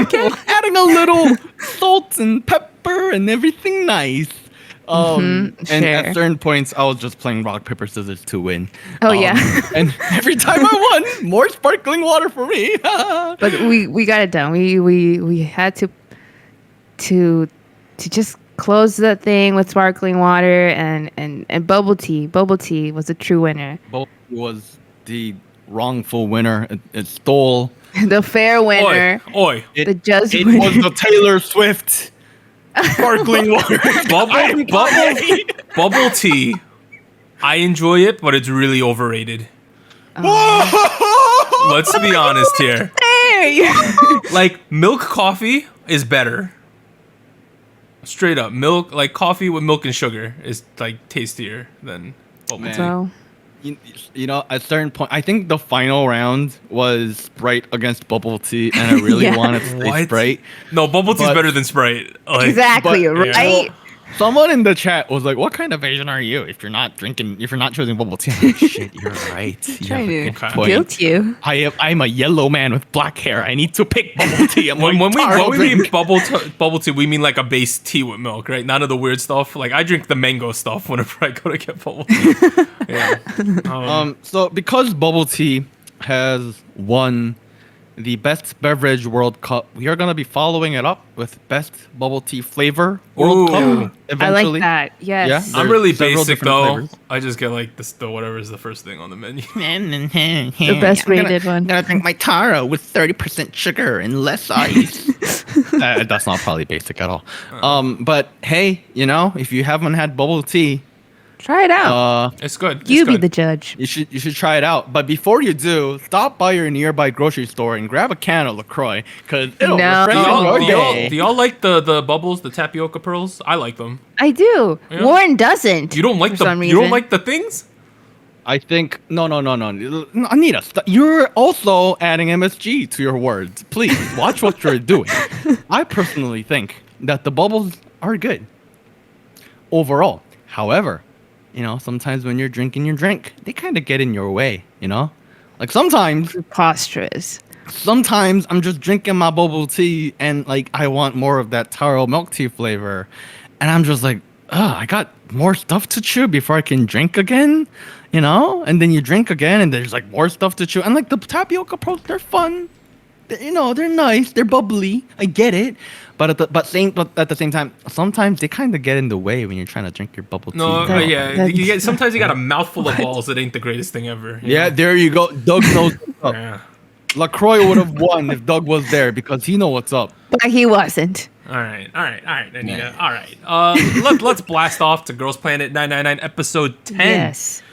S2: Adding a little salt and pepper and everything nice. And at certain points, I was just playing rock, paper, scissors to win. And every time I won, more sparkling water for me.
S3: But we got it done. We had to just close the thing with sparkling water and bubble tea. Bubble tea was a true winner.
S2: Bubble tea was the wrongful winner. It stole
S3: the fair winner.
S2: It was the Taylor Swift sparkling water.
S1: Bubble tea. I enjoy it, but it's really overrated. Let's be honest here. Like, milk coffee is better. Straight up, milk, like coffee with milk and sugar is like tastier than bubble tea.
S3: So,
S2: you know, at a certain point, I think the final round was Sprite against bubble tea, and I really wanted to say Sprite.
S1: No, bubble tea's better than Sprite. Like,
S3: exactly, right?
S2: Someone in the chat was like, "What kind of Asian are you if you're not choosing bubble tea?" I'm like, shit, you're right.
S3: Trying to guilt you.
S2: I'm a yellow man with black hair. I need to pick bubble tea.
S1: When we mean bubble tea, we mean like a base tea with milk, right? None of the weird stuff. Like, I drink the mango stuff whenever I go to get bubble tea. Yeah.
S2: So because bubble tea has won the best beverage World Cup, we are going to be following it up with best bubble tea flavor World Cup eventually.
S3: I like that. Yes.
S2: Yeah,
S1: I'm really basic though.
S2: Flavors.
S1: I just get like the whatever is the first thing on the menu.
S3: The best rated one.
S2: I'm going to drink my taro with 30% sugar and less ice. That's not probably basic at all. But hey, you know, if you haven't had bubble tea,
S3: try it out.
S1: It's good.
S3: You be the judge.
S2: You should try it out. But before you do, stop by your nearby grocery store and grab a can of LaCroix, because it'll refresh your day.
S1: Do y'all like the bubbles, the tapioca pearls? I like them.
S3: I do. Yeah. Warren doesn't.
S1: You don't like you don't like the things?
S2: I think no. Anita, you're also adding MSG to your words. Please watch what you're doing. I personally think that the bubbles are good overall. However, you know, sometimes when you're drinking your drink, they kind of get in your way, you know? Like sometimes...
S3: Preposterous.
S2: Sometimes I'm just drinking my bubble tea and like I want more of that taro milk tea flavor. And I'm just like, I got more stuff to chew before I can drink again, you know? And then you drink again and there's like more stuff to chew. And like the tapioca pearls, they're fun. You know, they're nice. They're bubbly. I get it. But at the same time, sometimes they kind of get in the way when you're trying to drink your bubble tea.
S1: No, sometimes you got a mouthful of balls that ain't the greatest thing ever.
S2: Yeah, there you go. Doug knows what's up. Yeah. LaCroix would have won if Doug was there because he knows what's up.
S3: But he wasn't.
S1: All right, Anita. Yeah. All right. Let's blast off to Girls Planet 999 episode 10.
S3: Yes.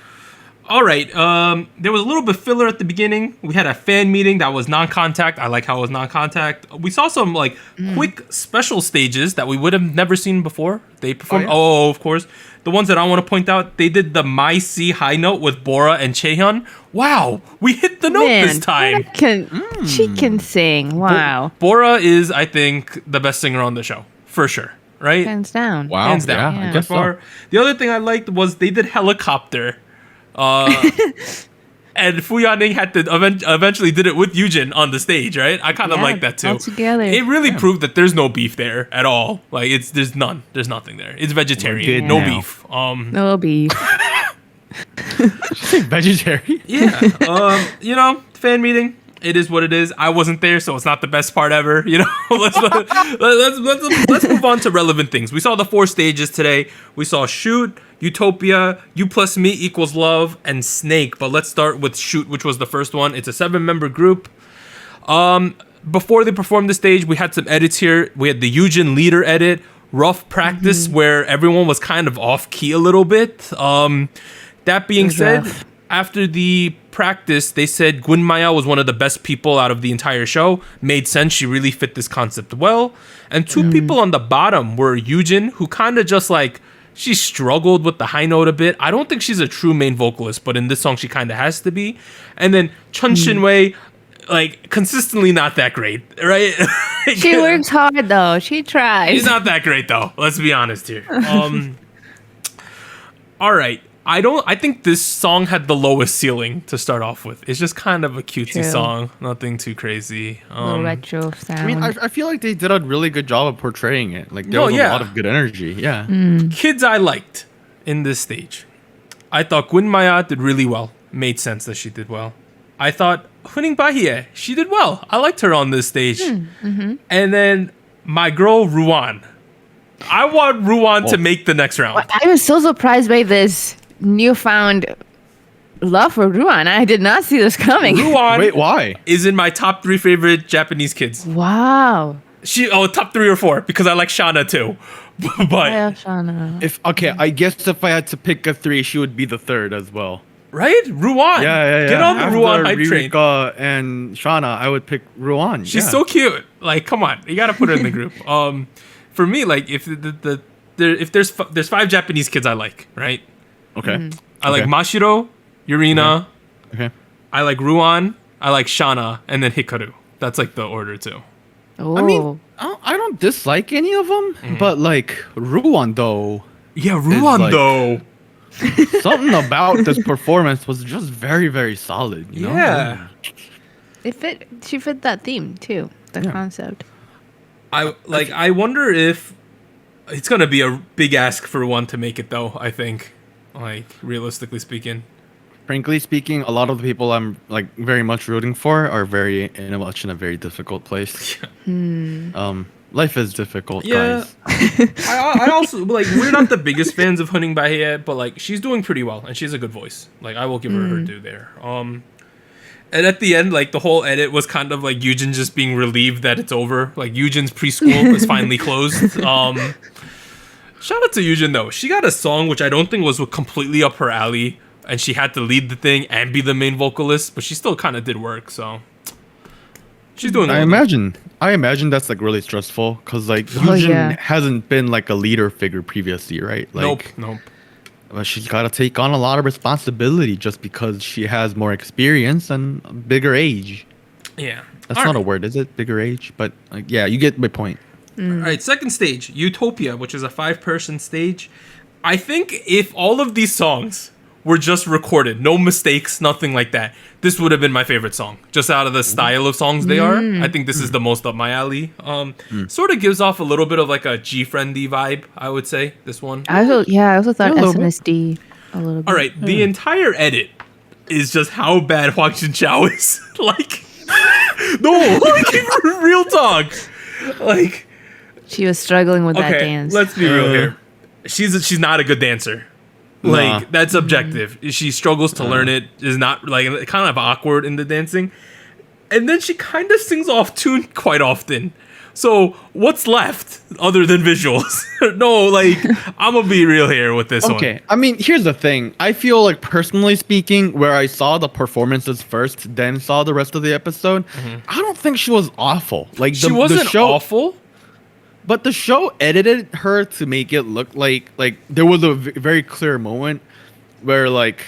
S1: All right. There was a little bit filler at the beginning. We had a fan meeting that was non-contact. I like how it was non-contact. We saw some like quick special stages that we would have never seen before. They performed. Of course. the ones that I want to point out, they did the My C high note with Bora and Chaehyun. Wow, we hit the note this time.
S3: She can sing. Wow.
S1: Bora is, I think, the best singer on the show for sure. Right?
S3: Hands down.
S2: Wow.
S1: Hands down.
S2: Yeah, I guess so.
S1: The other thing I liked was they did Helicopter. And Fuyaning had to eventually did it with Yujin on the stage, right? I kind of like that too.
S3: All together.
S1: It really proved that there's no beef there at all. Like there's nothing there. It's vegetarian, no beef.
S3: No beef.
S2: Vegetarian?
S1: Yeah. Fan meeting. It is what it is. I wasn't there, so it's not the best part ever. Let's move on to relevant things. We saw the 4 stages today. We saw Shoot, Utopia, U+ME equals Love, and Snake. But let's start with Shoot, which was the first one. It's a 7-member group. Before they performed the stage, we had some edits here. We had the Yujin leader edit, rough practice, where everyone was kind of off key a little bit. That being said, after the practice, they said Gunmaya was one of the best people out of the entire show. Made sense. She really fit this concept well. And 2 people on the bottom were Yujin, who kind of just she struggled with the high note a bit. I don't think she's a true main vocalist, but in this song, she kind of has to be. And then Chun Shinwei, consistently not that great, right?
S3: She works hard, though. She tries.
S1: She's not that great, though. Let's be honest here. All right. I think this song had the lowest ceiling to start off with. It's just kind of a cutesy song, nothing too crazy.
S3: Retro sound.
S2: I mean, I feel like they did a really good job of portraying it. There was a lot of good energy. Yeah.
S1: Kids I liked in this stage. I thought Gunmaya did really well. Made sense that she did well. I thought Huning Bahie, she did well. I liked her on this stage. And then my girl Ruan. I want Ruan to make the next round.
S3: I was so surprised by this newfound love for Ruan. I did not see this coming.
S1: Ruan,
S2: wait, why?
S1: Is in my top 3 favorite Japanese kids.
S3: Wow.
S1: Top 3 or 4 because I like Shauna too. But
S3: Shauna.
S2: I guess if I had to pick a 3, she would be the 3rd as well.
S1: Right? Ruan.
S2: Yeah.
S1: Get on the
S2: After
S1: Ruan hype train.
S2: Ririka and Shauna, I would pick Ruan.
S1: She's so cute. Come on, you gotta put her in the group. For me, if there's 5 Japanese kids I like, right?
S2: Okay.
S1: I like Mashiro, Yurina.
S2: Okay.
S1: I like Ruan. I like Shauna, and then Hikaru. That's the order too.
S3: Oh.
S2: I mean, I don't dislike any of them, but Ruan though.
S1: Yeah, Ruan though.
S2: Something about this performance was just very, very solid. You know?
S1: Yeah.
S3: She fit that theme too. The concept.
S1: I wonder if it's gonna be a big ask for one to make it though. I think, realistically speaking.
S2: Frankly speaking, a lot of the people I'm very much rooting for are in a very difficult place. Life is difficult, guys.
S1: I also we're not the biggest fans of Huning Bahie, but she's doing pretty well and she has a good voice. I will give her due there. And at the end, the whole edit was kind of Yujin just being relieved that it's over. Yujin's preschool is finally closed. Shout out to Yujin though. She got a song which I don't think was completely up her alley, and she had to lead the thing and be the main vocalist, but she still kind of did work. So she's doing.
S2: I imagine that's really stressful because Yujin hasn't been a leader figure previously, right?
S1: Nope.
S2: But she's got to take on a lot of responsibility just because she has more experience and a bigger age.
S1: Yeah.
S2: That's not a word, is it? Bigger age? But you get my point.
S1: All right, second stage, Utopia, which is a 5-person stage. I think if all of these songs were just recorded, no mistakes, nothing like that, this would have been my favorite song. Just out of the style of songs they are, I think this is the most up my alley. Sort of gives off a little bit of a G-friendly vibe, I would say, this one.
S3: I also thought SNSD a little bit.
S1: All right, the entire edit is just how bad Hwang Jin-chao is. No, real talk.
S3: She was struggling with that dance.
S1: Let's be real here. She's not a good dancer. That's objective. She struggles to learn it. Is not kind of awkward in the dancing, and then she kind of sings off tune quite often. So what's left other than visuals? No, I'm gonna be real here with this one.
S2: Okay, I mean, here's the thing. I feel personally speaking, where I saw the performances first, then saw the rest of the episode, I don't think she was awful.
S1: She wasn't awful.
S2: But the show edited her to make it look like there was a very clear moment where like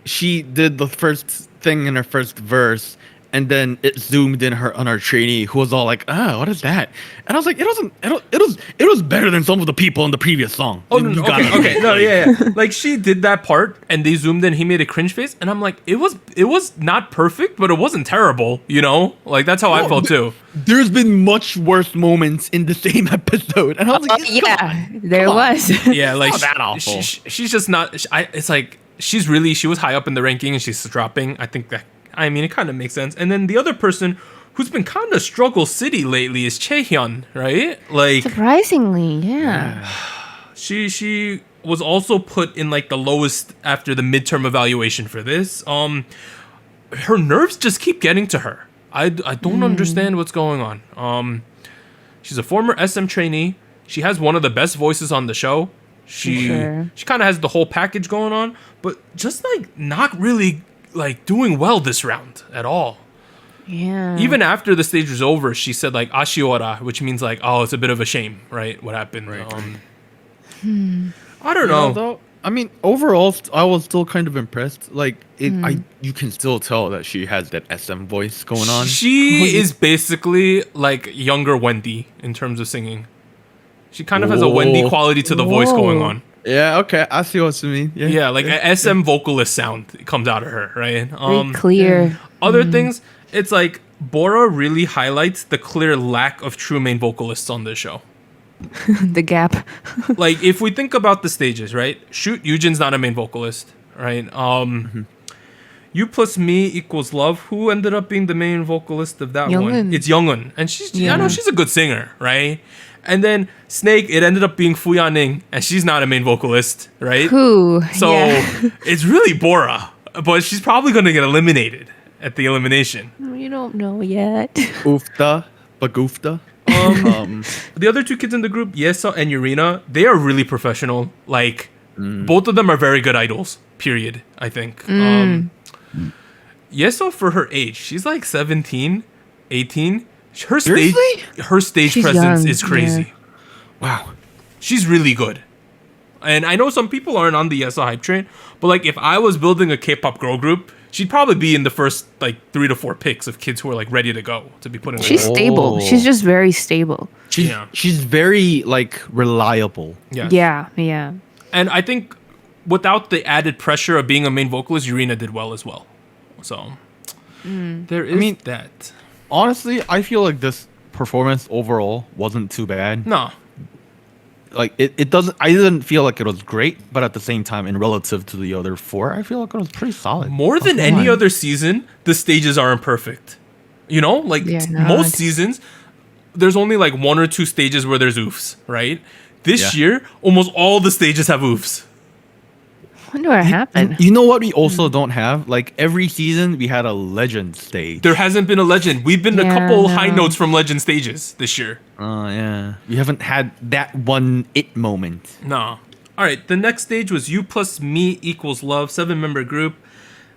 S2: she did the first thing in her first verse, and then it zoomed in her on her trainee who was all like, "Ah, what is that?" And I was like, it was better than some of the people in the previous song.
S1: Oh, no, okay, no, yeah. Like she did that part, and they zoomed in. He made a cringe face, and I'm like, it was not perfect, but it wasn't terrible. You know, like that's how I felt too.
S2: There's been much worse moments in the same episode, and I was like,
S3: there was.
S1: Yeah, like
S2: not that awful.
S1: She's just not. It's like she was high up in the ranking, and she's dropping. I think that. I mean, it kind of makes sense. And then the other person who's been kind of struggle city lately is Chaehyun, right? Like
S3: surprisingly, yeah.
S1: She was also put in like the lowest after the midterm evaluation for this. Her nerves just keep getting to her. I don't understand what's going on. She's a former SM trainee. She has one of the best voices on the show. She kind of has the whole package going on, but just like not really like doing well this round at all.
S3: Yeah.
S1: Even after the stage was over, she said like ashiora, which means like, oh, it's a bit of a shame, right? What happened?
S2: Right.
S1: I don't know.
S2: Though, I mean, overall, I was still kind of impressed. Like, you can still tell that she has that SM voice going on.
S1: She is basically like younger Wendy in terms of singing. She kind of has a Wendy quality to the voice going on.
S2: Yeah, okay, I see what you mean.
S1: Yeah, like an SM vocalist sound comes out of her, right?
S3: Very clear.
S1: Other things, it's like Bora really highlights the clear lack of true main vocalists on this show.
S3: The gap.
S1: Like if we think about the stages, right? Shoot, Yujin's not a main vocalist, right? U+ME equals Love. Who ended up being the main vocalist of that one? It's Youngun, and I know she's a good singer, right? And then Snake, it ended up being Fu Yaning, and she's not a main vocalist, right?
S3: Who?
S1: So it's really Bora, but she's probably gonna get eliminated at the elimination.
S3: You don't know yet.
S2: Oofta, Bagoofta.
S1: The other two kids in the group, Yesa and Yurina, they are really professional. Like both of them are very good idols. Period. I think. Yesa, for her age, she's like 17, 18. Her stage
S3: She's
S1: presence
S3: young,
S1: is crazy.
S2: Yeah. Wow.
S1: She's really good. And I know some people aren't on the Yesa hype train, but like if I was building a K-pop girl group, she'd probably be in the first like 3 to 4 picks of kids who are like ready to go to be put in.
S3: She's stable. She's just very stable.
S2: She's very like reliable.
S1: Yes.
S3: Yeah.
S1: And I think without the added pressure of being a main vocalist, Yurina did well as well. So there is that.
S2: Honestly, I feel like this performance overall wasn't too bad.
S1: No.
S2: Like it doesn't. I didn't feel like it was great, but at the same time, in relative to the other 4, I feel like it was pretty solid.
S1: More than any other season, the stages aren't perfect. You know, like most seasons, there's only like 1 or 2 stages where there's oofs, right? This year, almost all the stages have oofs.
S3: I wonder what happened.
S2: You know what we also don't have? Like every season, we had a legend stage.
S1: There hasn't been a legend. We've been a couple high notes from legend stages this year.
S2: Yeah. We haven't had that one it moment.
S1: No. All right. The next stage was U+ME equals Love, 7-member group.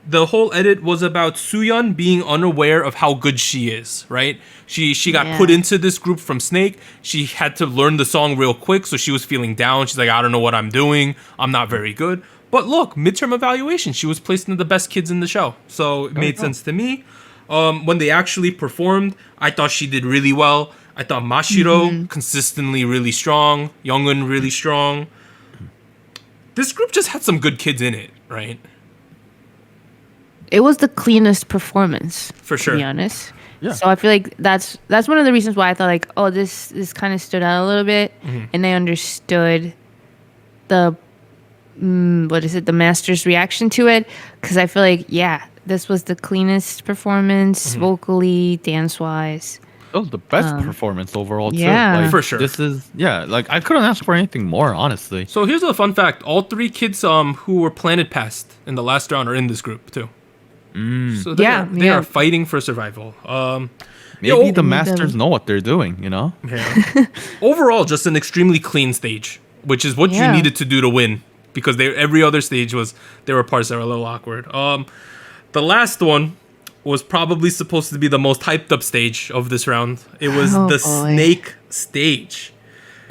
S1: The whole edit was about Suyeon being unaware of how good she is, right? She got put into this group from Snake. She had to learn the song real quick, so she was feeling down. She's like, I don't know what I'm doing. I'm not very good. But look, midterm evaluation, she was placed into the best kids in the show. So it made sense to me. When they actually performed, I thought she did really well. I thought Mashiro consistently really strong. Youngun really strong. This group just had some good kids in it, right?
S3: It was the cleanest performance,
S1: for sure.
S3: To be honest.
S2: Yeah.
S3: So I feel like that's one of the reasons why I thought like, oh, this kind of stood out a little bit, and I understood the the master's reaction to it, because I feel like this was the cleanest performance vocally, dance wise.
S2: It was the best performance overall too.
S3: Yeah,
S2: like,
S1: for sure.
S2: This is like I couldn't ask for anything more, honestly.
S1: So here's a fun fact: all 3 kids who were planet passed in the last round are in this group too. So they are fighting for survival.
S2: Maybe the masters know what they're doing, you know?
S1: Yeah. Overall, just an extremely clean stage, which is what you needed to do to win, because every other stage there were parts that were a little awkward. The last one was probably supposed to be the most hyped up stage of this round. It was Snake stage.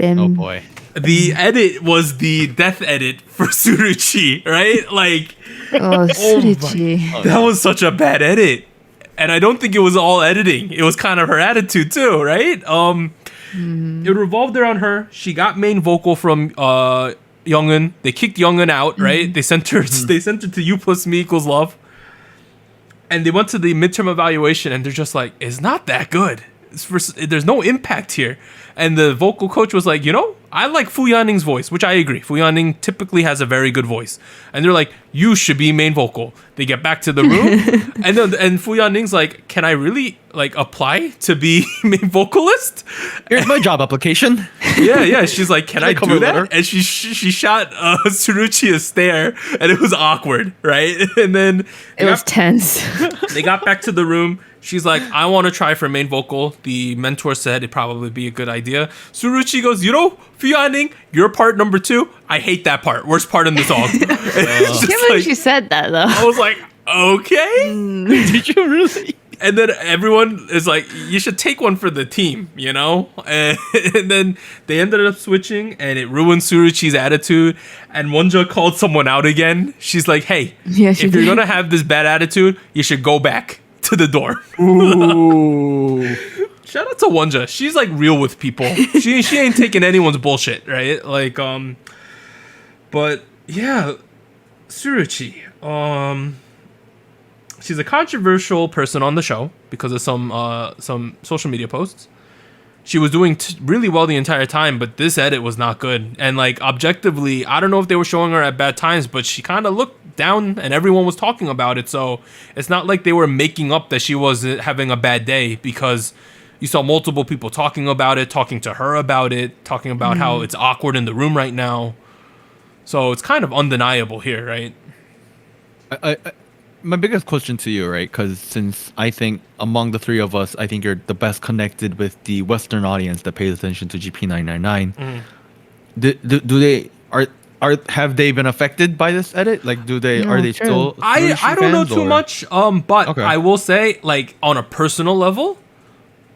S2: Oh boy.
S1: The edit was the death edit for Suruchi, right? Like,
S3: Suruchi.
S1: That was such a bad edit. And I don't think it was all editing. It was kind of her attitude too, right? It revolved around her. She got main vocal from Youngun. They kicked Youngun out, right? They sent her to U+ME equals love. And they went to the midterm evaluation and they're just like, it's not that good. There's no impact here. And the vocal coach was like, I like Fu Yanning's voice, which I agree. Fu Yanning typically has a very good voice. And they're like, you should be main vocal. They get back to the room. and Fu Yanning's like, can I really apply to be main vocalist?
S2: Here's my job application.
S1: Yeah. She's like, can I do that? Letter? And she shot Suruchi a stare, and it was awkward, right? And then
S3: it was tense.
S1: They got back to the room. She's like, I want to try for main vocal. The mentor said it'd probably be a good idea. Suruchi goes, Fu Yanning, your part number 2. I hate that part. Worst part in the song.
S3: I can't believe she said that, though.
S1: I was like, okay.
S2: Did you really?
S1: And then everyone is like, you should take one for the team, And then they ended up switching, and it ruined Suruchi's attitude. And Wonja called someone out again. She's like, hey, if you're going to have this bad attitude, you should go back to the door.
S2: Ooh.
S1: Shout out to Wonja. She's like real with people. She ain't taking anyone's bullshit, right? Like, but yeah, Suruchi. She's a controversial person on the show because of some social media posts. She was doing really well the entire time, but this edit was not good. And like objectively, I don't know if they were showing her at bad times, but she kind of looked down and everyone was talking about it. So it's not like they were making up that she was having a bad day, because you saw multiple people talking about it, talking to her about it, talking about how it's awkward in the room right now. So it's kind of undeniable here, right?
S2: My biggest question to you, right? Because since I think among the three of us, I think you're the best connected with the Western audience that pays attention to GP999. Have they been affected by this edit? Like, are they still?
S1: I don't know too much. But okay. I will say, like, on a personal level,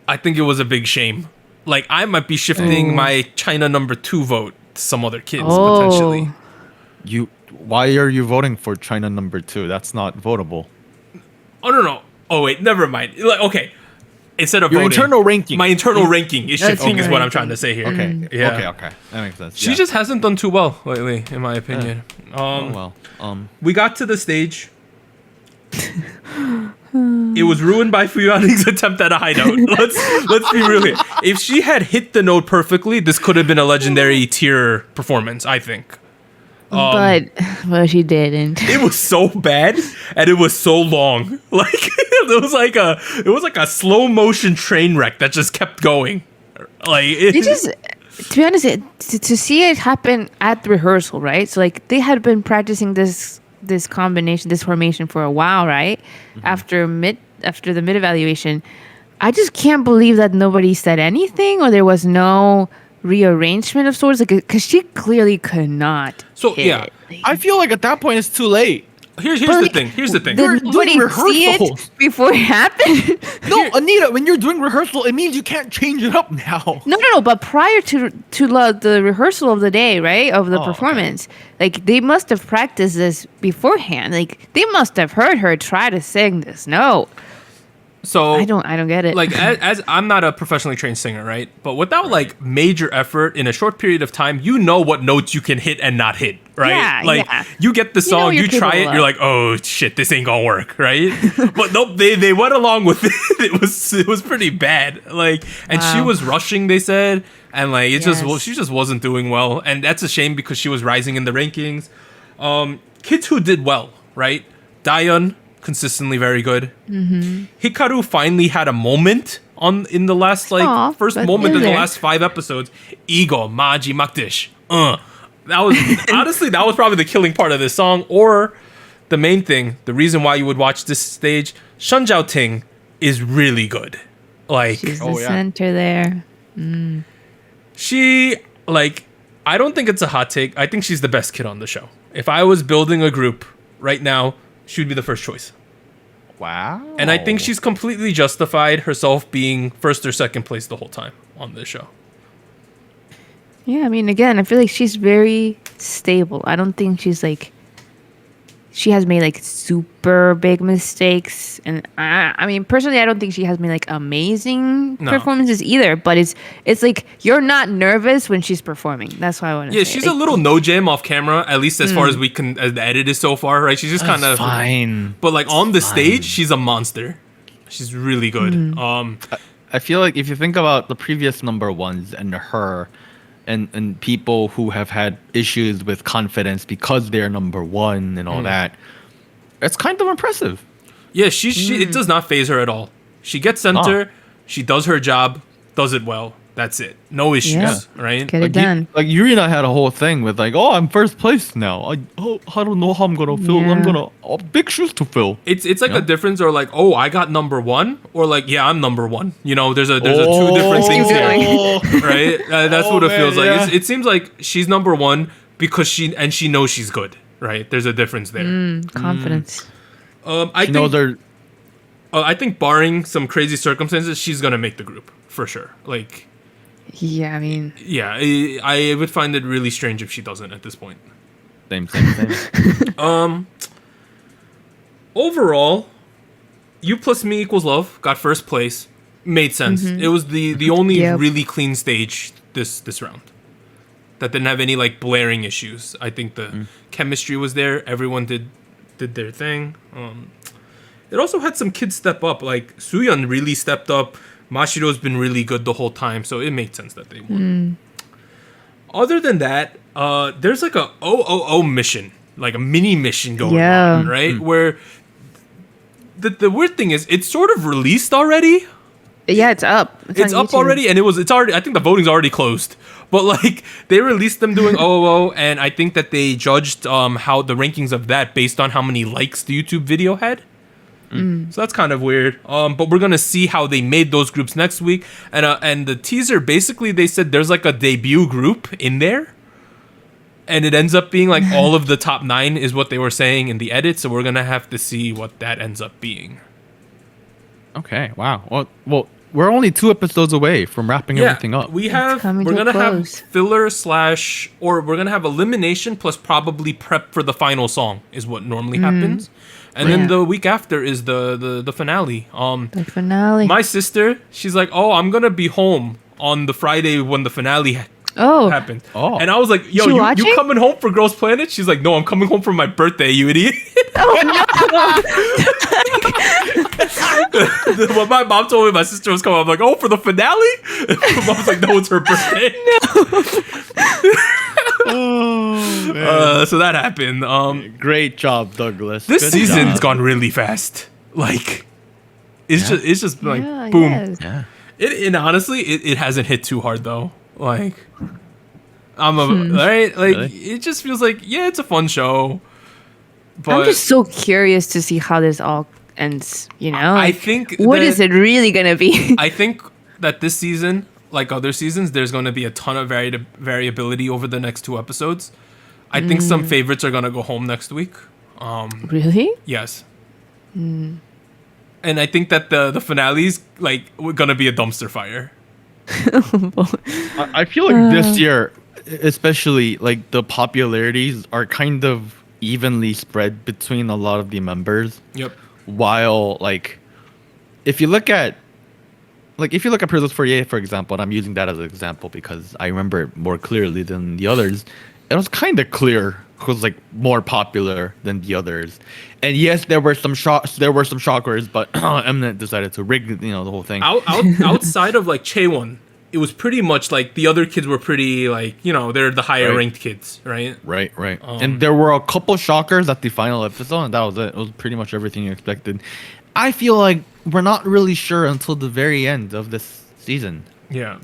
S1: I think it was a big shame. Like, I might be shifting my China number 2 vote to some other kids potentially.
S2: Why are you voting for China number 2? That's not votable.
S1: Oh no. Oh wait, never mind. Like, okay. Instead of
S2: your
S1: voting,
S2: internal ranking.
S1: My internal ranking is shifting, is what I'm trying to say here.
S2: Okay.
S1: Yeah.
S2: Okay. That makes sense.
S1: She just hasn't done too well lately, in my opinion. We got to the stage. It was ruined by Fu Yanning's attempt at a high note. Let's be real here. If she had hit the note perfectly, this could have been a legendary tier performance, I think.
S3: But she didn't. It
S1: was so bad, and it was so long. Like it was like a slow motion train wreck that just kept going. Like
S3: to be honest, to see it happen at the rehearsal, right? So like they had been practicing this combination, this formation for a while, right? Mm-hmm. After the mid evaluation, I just can't believe that nobody said anything, or there was no rearrangement of sorts, like, because she clearly could not.
S1: So yeah,
S2: I feel like at that point it's too late.
S1: Here's the thing.
S2: You're doing rehearsals
S3: before it happened.
S2: No, Anita, when you're doing rehearsal, it means you can't change it up now.
S3: No. But prior to the rehearsal of the day, right, of the performance, like they must have practiced this beforehand. Like they must have heard her try to sing this note.
S1: So
S3: I don't get it.
S1: Like as I'm not a professionally trained singer, right? But without like major effort in a short period of time, you know what notes you can hit and not hit, right?
S3: Yeah,
S1: you get the song, you try it, you're like, oh shit, this ain't gonna work, right? But nope, they went along with it. It was pretty bad. Like, and she was rushing, they said, and like she just wasn't doing well, and that's a shame because she was rising in the rankings. Kids who did well, right? Daeyeon, consistently very good. Mm-hmm. Hikaru finally had a moment in the last first moment in the last 5 episodes. Ego, Maji, Makdish. That was honestly that was probably the killing part of this song, or the main thing. The reason why you would watch this stage, Shun Jiao Ting is really good. Like
S3: she's the center there.
S1: She I don't think it's a hot take. I think she's the best kid on the show. If I was building a group right now, she would be the first choice.
S2: Wow.
S1: And I think she's completely justified herself being first or second place the whole time on this show.
S3: Yeah, I mean, again, I feel like she's very stable. I don't think she has made like super big mistakes, and I mean, personally, I don't think she has made like amazing performances either. But it's like you're not nervous when she's performing. That's why I want to.
S1: Yeah,
S3: say.
S1: she's a little no jam off camera, at least as far as we can, as the edit is so far, right? She's just kind of
S2: fine.
S1: But like on the stage, she's a monster. She's really good.
S2: I feel like if you think about the previous number ones and her. And people who have had issues with confidence because they're number one and all that, it's kind of impressive.
S1: Yeah, it does not faze her at all. She gets center, she does her job, does it well. That's it. No issues, right?
S3: Get it done.
S2: Like Yuri and I had a whole thing with like, oh, I'm first place now. I don't know how I'm gonna fill. I'm big shoes to fill.
S1: It's like a difference, or like, oh, I got number one, or like, yeah, I'm number one. You know, there's a two different things here, right? That's what it feels like. It seems like she's number one because she knows she's good, right? There's a difference there.
S3: Confidence.
S1: I think barring some crazy circumstances, she's gonna make the group for sure. Like.
S3: Yeah, I mean...
S1: Yeah, I would find it really strange if she doesn't at this point.
S2: Same.
S1: Overall, U+ME equals love got first place. Made sense. It was the only really clean stage this round that didn't have any like blaring issues. I think the chemistry was there. Everyone did their thing. It also had some kids step up. Like Sooyeon really stepped up. Mashiro's been really good the whole time, so it made sense that they won. Other than that, there's like a OOO mission, like a mini mission going on, right? Where the weird thing is, it's sort of released already.
S3: Yeah, it's up.
S1: It's up already, and it's already. I think the voting's already closed. But like they released them doing OOO, and I think that they judged how the rankings of that based on how many likes the YouTube video had. So that's kind of weird. But we're gonna see how they made those groups next week. And the teaser, basically, they said there's like a debut group in there, and it ends up being like all of the top 9 is what they were saying in the edit. So we're gonna have to see what that ends up being.
S2: Okay. Wow. Well, we're only 2 episodes away from wrapping everything up.
S1: We're gonna have filler / or we're gonna have elimination plus probably prep for the final song is what normally happens. And then the week after is the finale.
S3: The finale.
S1: My sister, she's like, "Oh, I'm gonna be home on the Friday when the finale happened." Oh. And I was like, "Yo, you coming home for Girls Planet?" She's like, "No, I'm coming home for my birthday, you idiot." When my mom told me my sister was coming, I'm like, "Oh, for the finale?" And my mom was like, "No, it's her birthday." So that happened.
S2: Great job, Douglas.
S1: This season's gone really fast. Like, it's just like boom.
S3: Yes.
S2: Yeah.
S1: And honestly, it hasn't hit too hard though. Like, right? Like, really? It just feels like it's a fun show. But
S3: I'm just so curious to see how this all ends. You know,
S1: I think
S3: what is it really gonna be?
S1: I think that this season, like other seasons, there's going to be a ton of variability over the next 2 episodes. I think some favorites are going to go home next week.
S3: Really?
S1: Yes. And I think that the finale's like going to be a dumpster fire.
S2: I feel like this year, especially, like the popularities are kind of evenly spread between a lot of the members.
S1: Yep.
S2: While like, if you look at Prisoners 48, for example, and I'm using that as an example because I remember it more clearly than the others, it was kind of clear who was like more popular than the others. And yes, there were some shockers, but Mnet decided to rig, the whole thing.
S1: Outside of like Chaewon, it was pretty much like the other kids were pretty like, they're the higher ranked kids, right?
S2: Right. And there were a couple shockers at the final episode, and that was it. It was pretty much everything you expected. I feel like we're not really sure until the very end of this season.
S1: Yeah.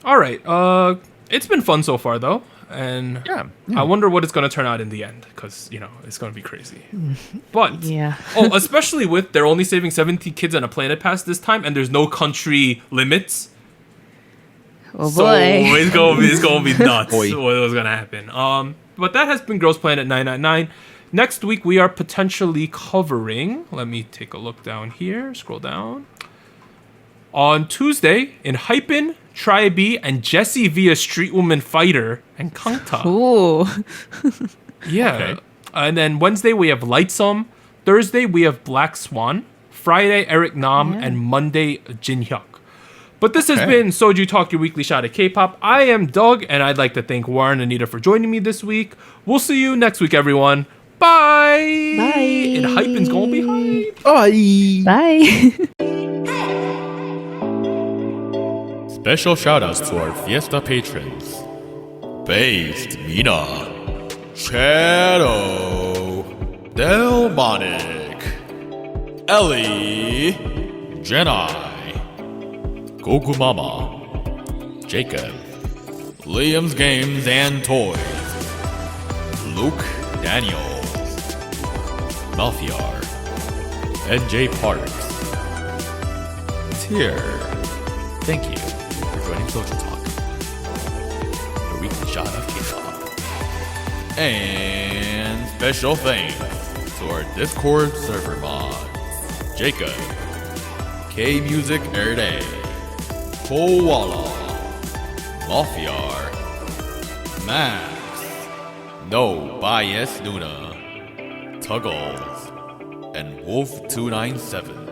S2: All
S1: right. It's been fun so far, though. And I wonder what it's going to turn out in the end, because, it's going to be crazy. But, especially with they're only saving 70 kids on a planet pass this time, and there's no country limits.
S3: Oh,
S1: so
S3: boy.
S1: it's going to be nuts what was going to happen. But that has been Girls Planet 999. Next week, we are potentially covering... Let me take a look down here. Scroll down. On Tuesday, in Hypin, Try B, and Jessie via Street Woman Fighter and Kangta.
S3: Ooh.
S1: Yeah.
S2: Okay.
S1: And then Wednesday we have Lightsome. Thursday we have Black Swan. Friday Eric Nam, and Monday Jin Hyuk. But this has been Soju Talk, your weekly shot at K-pop. I am Doug, and I'd like to thank Warren and Anita for joining me this week. We'll see you next week, everyone. Bye.
S3: Bye.
S1: And hyping's gonna be hype.
S2: Bye.
S3: Bye.
S4: Special shoutouts to our Fiesta patrons: Based Mina, Shadow, Delmonic, Ellie, Jedi, Goku Mama, Jacob, Liam's Games and Toys, Luke Daniels, Malfiar, NJ Parks, Tier. Thank you for joining SojuTalk, your weekly shot of K-pop. And special thanks to our Discord server mods: Jacob, K Music Erday, Koala, Malfiar, Max, No Bias Nuna, Tuggles, and Wolf297.